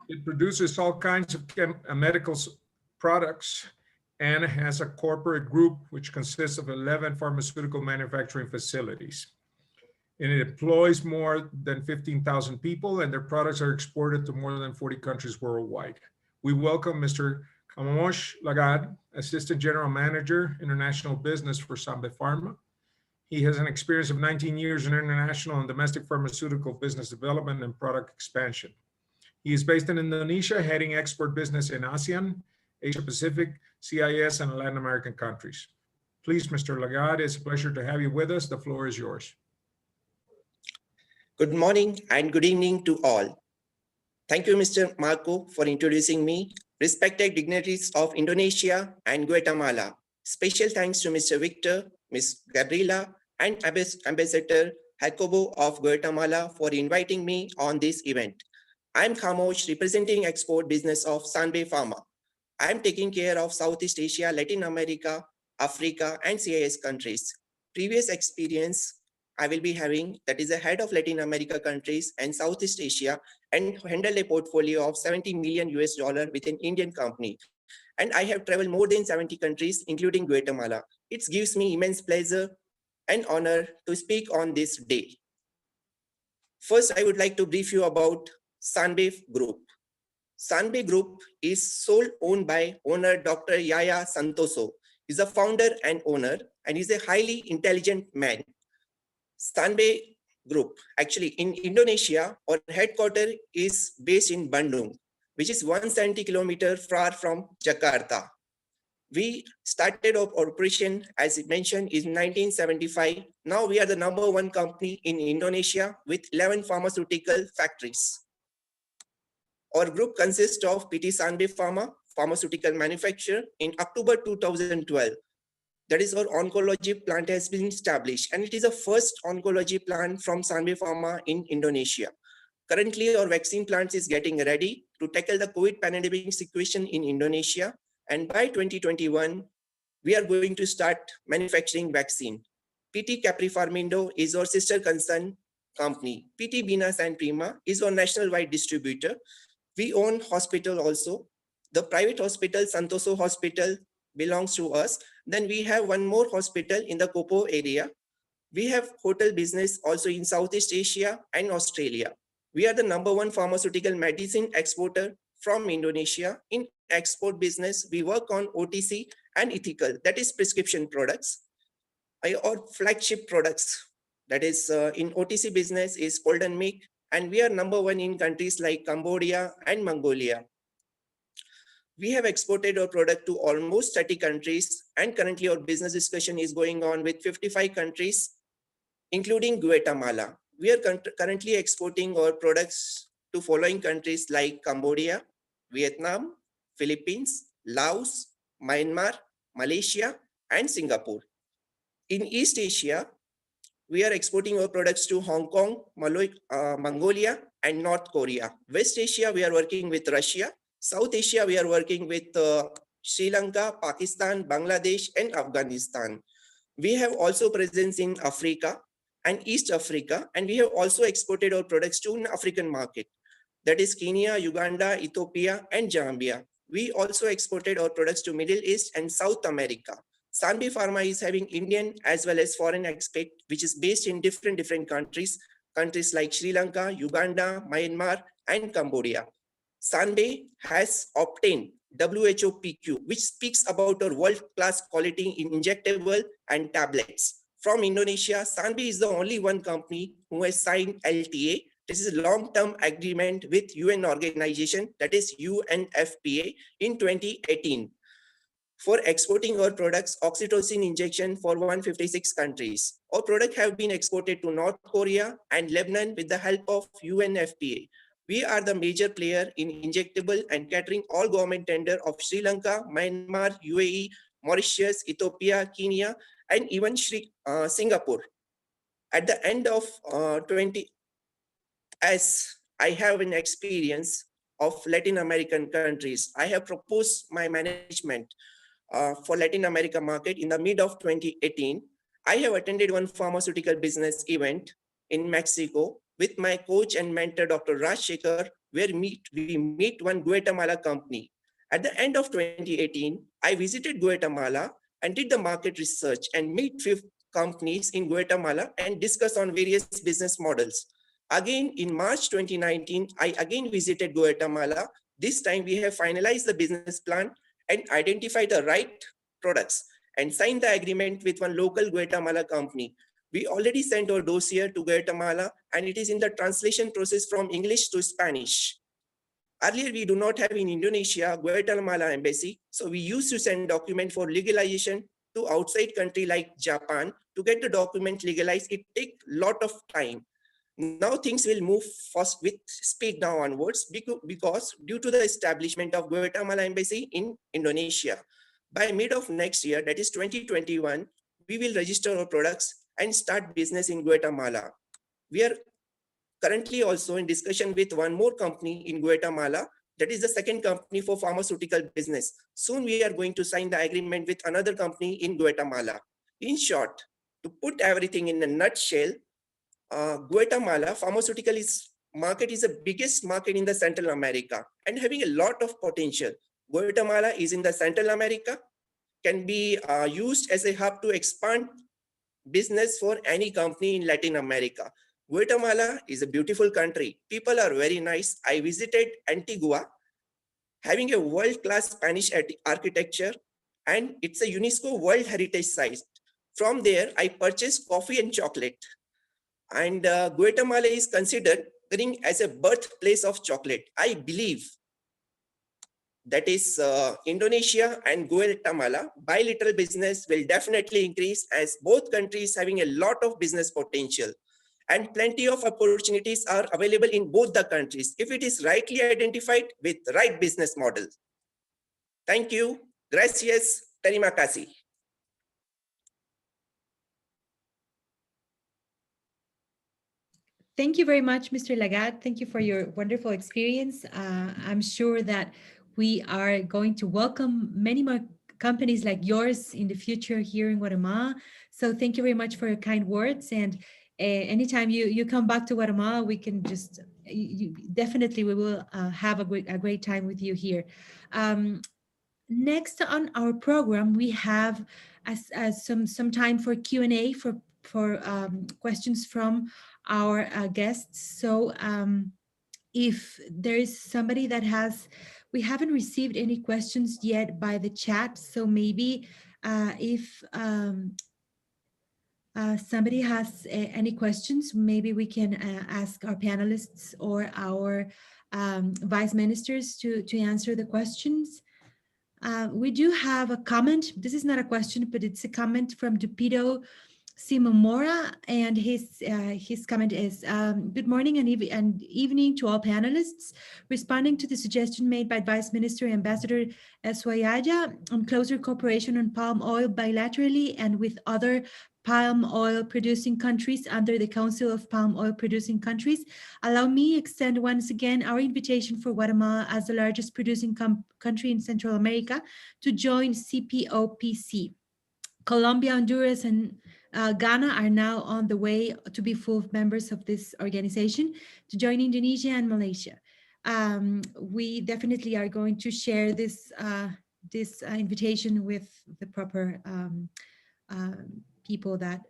It produces all kinds of medical products and has a corporate group which consists of 11 pharmaceutical manufacturing facilities. And it employs more than 15,000 people and their products are exported to more than 40 countries worldwide. We welcome Mr. Kamosh Lagad, Assistant General Manager, International Business for Sambe Pharma. He has an experience of 19 years in international and domestic pharmaceutical business development and product expansion. He is based in Indonesia, heading export business in ASEAN Asia Pacific, CIS, and Latin American countries. Please, Mr. Lagarde, it's a pleasure to have you with us. The floor is yours. Good morning and good evening to all. Thank you, Mr. Marco, for introducing me. Respected dignitaries of Indonesia and Guatemala. Special thanks to Mr. Victor, Ms. Gabriela, and Ambassador Jacobo of Guatemala for inviting me on this event. I'm Khamosh, representing export business of Sanbe Pharma. I'm taking care of Southeast Asia, Latin America, Africa, and CIS countries. Previous experience I will be having, that is the head of Latin America countries and Southeast Asia, and handle a portfolio of $70 million with an Indian company. And I have traveled more than 70 countries, including Guatemala. It gives me immense pleasure and honor to speak on this day. First, I would like to brief you about Sanbe Group. Sanbe Group is sole owned by owner Dr. Yaya Santoso. He's a founder and owner, and he's a highly intelligent man. Sanbe Group, actually in Indonesia, our headquarters is based in Bandung, which is 170 kilometers far from Jakarta. We started our operation, as mentioned, in 1975. Now we are the #1 company in Indonesia with 11 pharmaceutical factories. Our group consists of PT Sanbe Pharma, pharmaceutical manufacturer. In October 2012, that is, our oncology plant has been established, and it is the first oncology plant from Sanbe Pharma in Indonesia. Currently, our vaccine plant is getting ready to tackle the COVID pandemic situation in Indonesia. And by 2021, we are going to start manufacturing vaccine. PT Caprifarmindo is our sister concern company. PT Bina San Prima is our national-wide distributor. We own hospital also. The private hospital, Santoso Hospital, belongs to us. Then we have one more hospital in the Kopo area. We have hotel business also in Southeast Asia and Australia. We are the #1 pharmaceutical medicine exporter from Indonesia. In export business, we work on OTC and ethical, that is prescription products. Our flagship products, that is in OTC business, is Golden Milk, and we are #1 in countries like Cambodia and Mongolia. We have exported our product to almost 30 countries, and currently our business discussion is going on with 55 countries, including Guatemala. We are currently exporting our products to following countries like Cambodia, Vietnam, Philippines, Laos, Myanmar, Malaysia, and Singapore. In East Asia, we are exporting our products to Hong Kong, Mongolia, and North Korea. West Asia, we are working with Russia. South Asia, we are working with Sri Lanka, Pakistan, Bangladesh, and Afghanistan. We have also presence in Africa and East Africa, and we have also exported our products to an African market. That is Kenya, Uganda, Ethiopia, and Zambia. We also exported our products to Middle East and South America. Sanbe Pharma is having Indian as well as foreign expat, which is based in different countries like Sri Lanka, Uganda, Myanmar, and Cambodia. Sanbe has obtained WHO PQ, which speaks about our world-class quality in injectable and tablets. From Indonesia, Sanbe is the only one company who has signed LTA. This is a long-term agreement with UN organization, that is UNFPA, in 2018 for exporting our products, oxytocin injection, for 156 countries. Our products have been exported to North Korea and Lebanon with the help of UNFPA. We are the major player in injectable and catering all government tender of Sri Lanka, Myanmar, UAE, Mauritius, Ethiopia, Kenya, and even Singapore. At the end of as I have an experience of Latin American countries, I have proposed my management for Latin America market in the mid of 2018. I have attended one pharmaceutical business event in Mexico with my coach and mentor, Dr. Raj Shekhar, where we meet one Guatemala company. At the end of 2018, I visited Guatemala and did the market research and meet 5 companies in Guatemala and discuss on various business models. Again, in March 2019, I again visited Guatemala. This time we have finalized the business plan and identified the right products and signed the agreement with one local Guatemala company. We already sent our dossier to Guatemala and it is in the translation process from English to Spanish. Earlier, we do not have in Indonesia, Guatemala embassy. So we used to send document for legalization to outside country like Japan. To get the document legalized, it take lot of time. Now things will move fast with speed now onwards because due to the establishment of Guatemala embassy in Indonesia. By mid of next year, that is 2021, we will register our products and start business in Guatemala. We are currently also in discussion with one more company in Guatemala. That is the second company for pharmaceutical business. Soon we are going to sign the agreement with another company in Guatemala. In short, to put everything in a nutshell, Guatemala pharmaceutical market is the biggest market in the Central America and having a lot of potential. Guatemala is in the Central America, can be used as a hub to expand business for any company in Latin America. Guatemala is a beautiful country. People are very nice. I visited Antigua, having a world-class Spanish architecture, and it's a UNESCO World Heritage Site. From there, I purchased coffee and chocolate. And Guatemala is considered as a birthplace of chocolate. I believe that is Indonesia and Guatemala bilateral business will definitely increase as both countries having a lot of business potential and plenty of opportunities are available in both the countries if it is rightly identified with right business models. Thank you. Gracias. Terima kasih. Thank you very much, Mr. Lagat. Thank you for your wonderful experience. I'm sure that we are going to welcome many more companies like yours in the future here in Guatemala. So thank you very much for your kind words. And anytime you come back to Guatemala, we can just, definitely we will have a great time with you here. Next on our program, we have some time for Q&A for questions from our guests. So if there is somebody that we haven't received any questions yet by the chat, so maybe if somebody has any questions, maybe we can ask our panelists or our vice ministers to answer the questions. We do have a comment. This is not a question, but it's a comment from Dupido Simomora, and his comment is, good morning and evening to all panelists. Responding to the suggestion made by Vice Minister Ambassador Swayaya on closer cooperation on palm oil bilaterally and with other palm oil producing countries under the Council of Palm Oil Producing Countries, allow me extend once again our invitation for Guatemala as the largest producing country in Central America to join CPOPC. Colombia, Honduras, and Ghana are now on the way to be full members of this organization, to join Indonesia and Malaysia. We definitely are going to share this invitation with the proper people that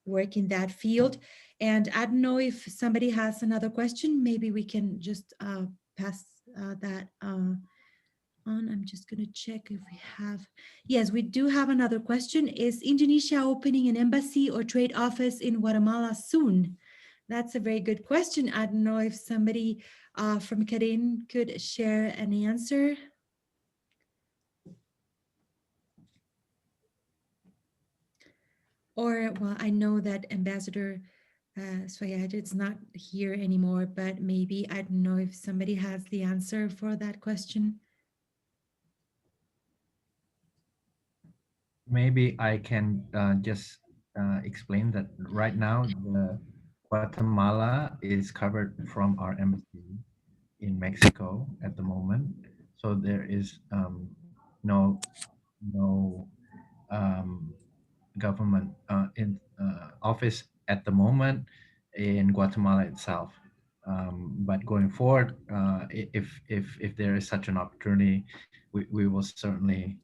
work in that field. And I don't know if somebody has another question. Maybe we can just pass that on. I'm just going to check if we have. Yes, we do have another question. Is Indonesia opening an embassy or trade office in Guatemala soon? That's a very good question. I don't know if somebody from Karin could share an answer. Or, well, I know that Ambassador Swayaya is not here anymore, but maybe I don't know if somebody has the answer for that question. Maybe I can just explain that right now, the Guatemala is covered from our embassy in Mexico at the moment. So there is no government office at the moment in Guatemala itself. But going forward, if there is such an opportunity, we will certainly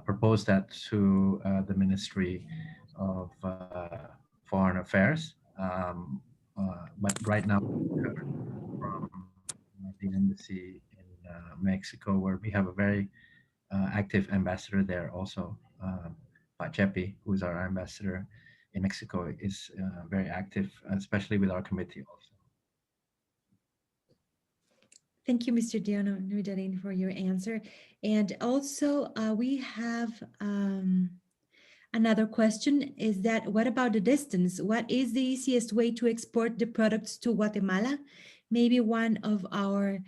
propose that to the Ministry of Foreign Affairs. But right now, from the embassy in Mexico, where we have a very active ambassador there also, Pak Chepi, who is our ambassador in Mexico, is very active, especially with our committee also. Thank you, Mr. Diono Nujarin, for your answer. And also we have another question is that what about the distance? What is the easiest way to export the products to Guatemala? Maybe one of our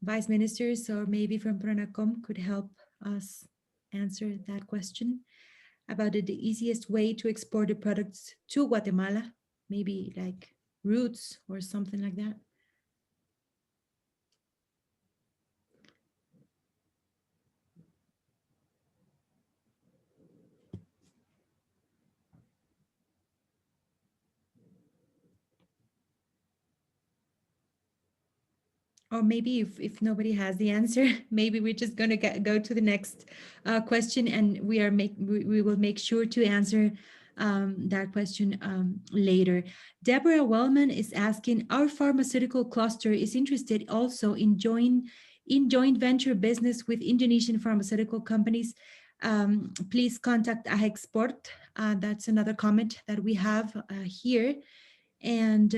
vice ministers or maybe from Pronacom could help us answer that question about the easiest way to export the products to Guatemala, maybe like routes or something like that. Or maybe if nobody has the answer, maybe we're just going to go to the next question, and we will make sure to answer that question later. Deborah Wellman is asking, our pharmaceutical cluster is interested also in joint venture business with Indonesian pharmaceutical companies. Please contact AHEXPORT. That's another comment that we have here. And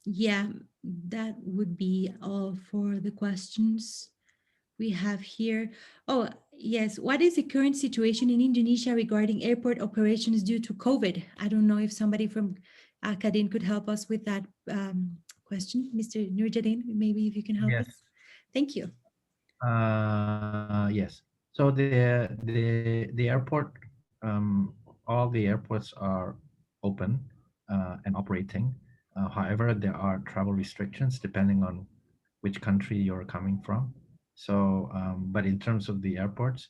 yeah, that would be all for the questions we have here. Oh, yes. What is the current situation in Indonesia regarding airport operations due to COVID? I don't know if somebody from Kadin could help us with that question. Mr. Nurjadin, maybe if you can help Yes. us. Thank you. Yes. So the airport, all the airports are open and operating. However, there are travel restrictions depending on which country you're coming from. So, but in terms of the airports,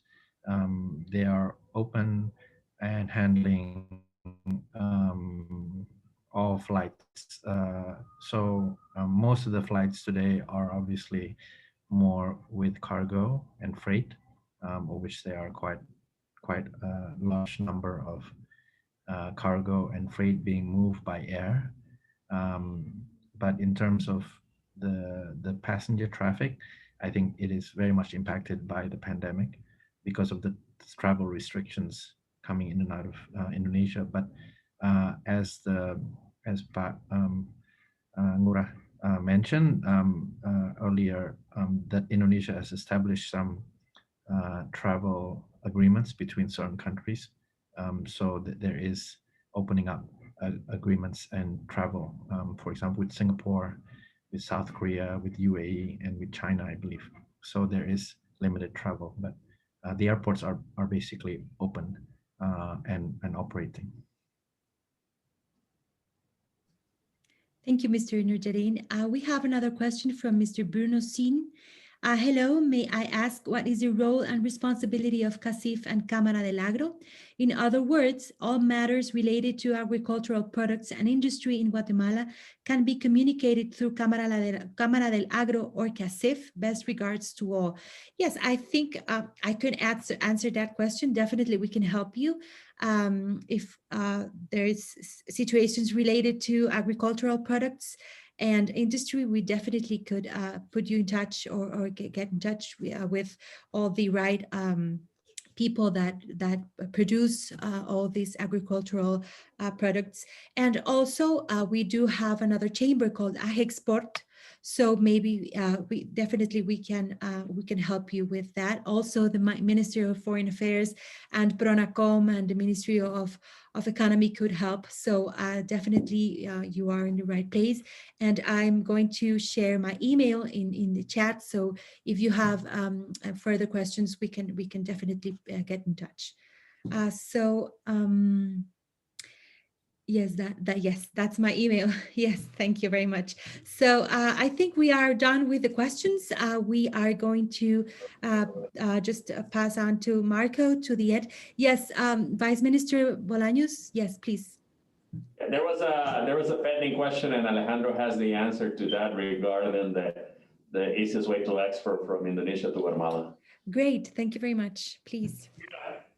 they are open and handling all flights. Most of the flights today are obviously more with cargo and freight, of which there are quite a large number of cargo and freight being moved by air. But in terms of the passenger traffic, I think it is very much impacted by the pandemic because of the travel restrictions coming in and out of Indonesia. But as Ngurah mentioned earlier, that Indonesia has established some travel agreements between certain countries, so that there is opening up agreements and travel, for example, with Singapore, with South Korea, with UAE, and with China, I believe. So there is limited travel, but the airports are basically open and operating. Thank you, Mr. Nurjadin. We have another question from Mr. Bruno Sin. Hello, may I ask what is the role and responsibility of CACIF and Cámara del Agro? In other words, all matters related to agricultural products and industry in Guatemala can be communicated through Cámara del Agro or CACIF. Best regards to all. Yes, I think I could answer that question. Definitely, we can help you. If there's situations related to agricultural products and industry, we definitely could put you in touch or get in touch with all the right people that produce all these agricultural products. And also we do have another chamber called AHEXPORT. So maybe we can help you with that. Also, the Ministry of Foreign Affairs and Pronacom and the Ministry of Economy could help. So definitely you are in the right place. And I'm going to share my email in the chat. So if you have further questions, we can definitely get in touch. Yes, yes, that's my email. Yes, thank you very much. So I think we are done with the questions. We are going to just pass on to Marco to the end. Yes, Vice Minister Bolaños, yes, please. There was a pending question, and Alejandro has the answer to that regarding the easiest way to export from Indonesia to Guatemala. Great, thank you very much. Please.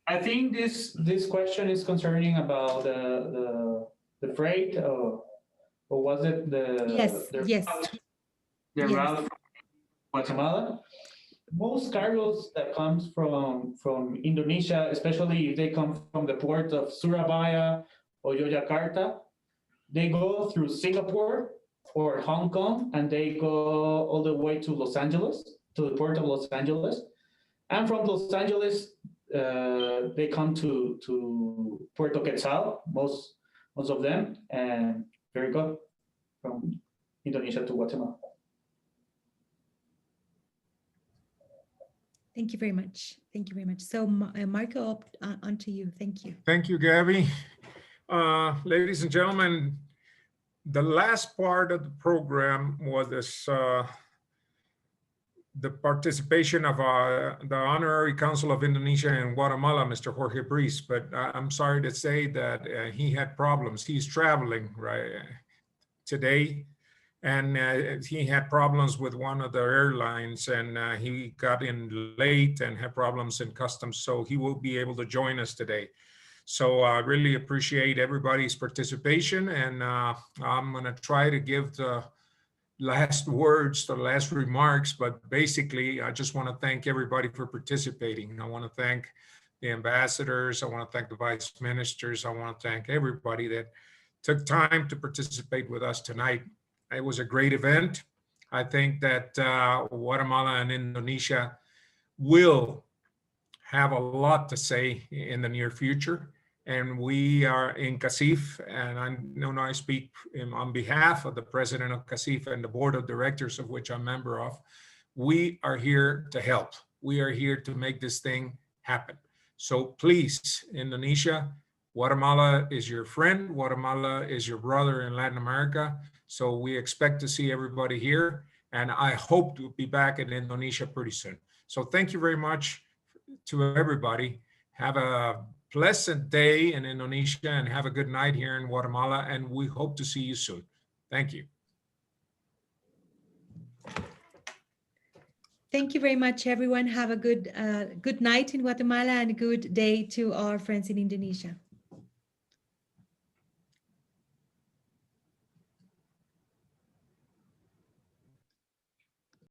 I think this question is concerning about the freight, or was it the route from Guatemala? Most cargoes that comes from Indonesia, especially if they come from the port of Surabaya or Yogyakarta, they go through Singapore or Hong Kong, and they go all the way to Los Angeles, to the port of Los Angeles. And from Los Angeles, they come to Puerto Quetzal, most of them, and very good from Indonesia to Guatemala. Thank you very much. Thank you very much. So Marco, on to you. Thank you. Thank you, Gabby. Ladies and gentlemen, the last part of the program was this, the participation of the Honorary Consul of Indonesia in Guatemala, Mr. Jorge Brice, but I'm sorry to say that he had problems. He's traveling right today, and he had problems with one of the airlines, and he got in late and had problems in customs, so he will be able to join us today. So I really appreciate everybody's participation, and I'm going to try to give the last words, the last remarks, but basically I just want to thank everybody for participating. I want to thank the ambassadors, I want to thank the vice ministers, I want to thank everybody that took time to participate with us tonight. It was a great event. I think that Guatemala and Indonesia will have a lot to say in the near future. And we are in CACIF, and I know I speak on behalf of the president of CACIF and the board of directors of which I'm a member of. We are here to help. We are here to make this thing happen. So please, Indonesia, Guatemala is your friend. Guatemala is your brother in Latin America. So we expect to see everybody here, and I hope to be back in Indonesia pretty soon. So thank you very much to everybody. Have a pleasant day in Indonesia and have a good night here in Guatemala, and we hope to see you soon. Thank you. Thank you very much, everyone. Have a good night in Guatemala and a good day to our friends in Indonesia.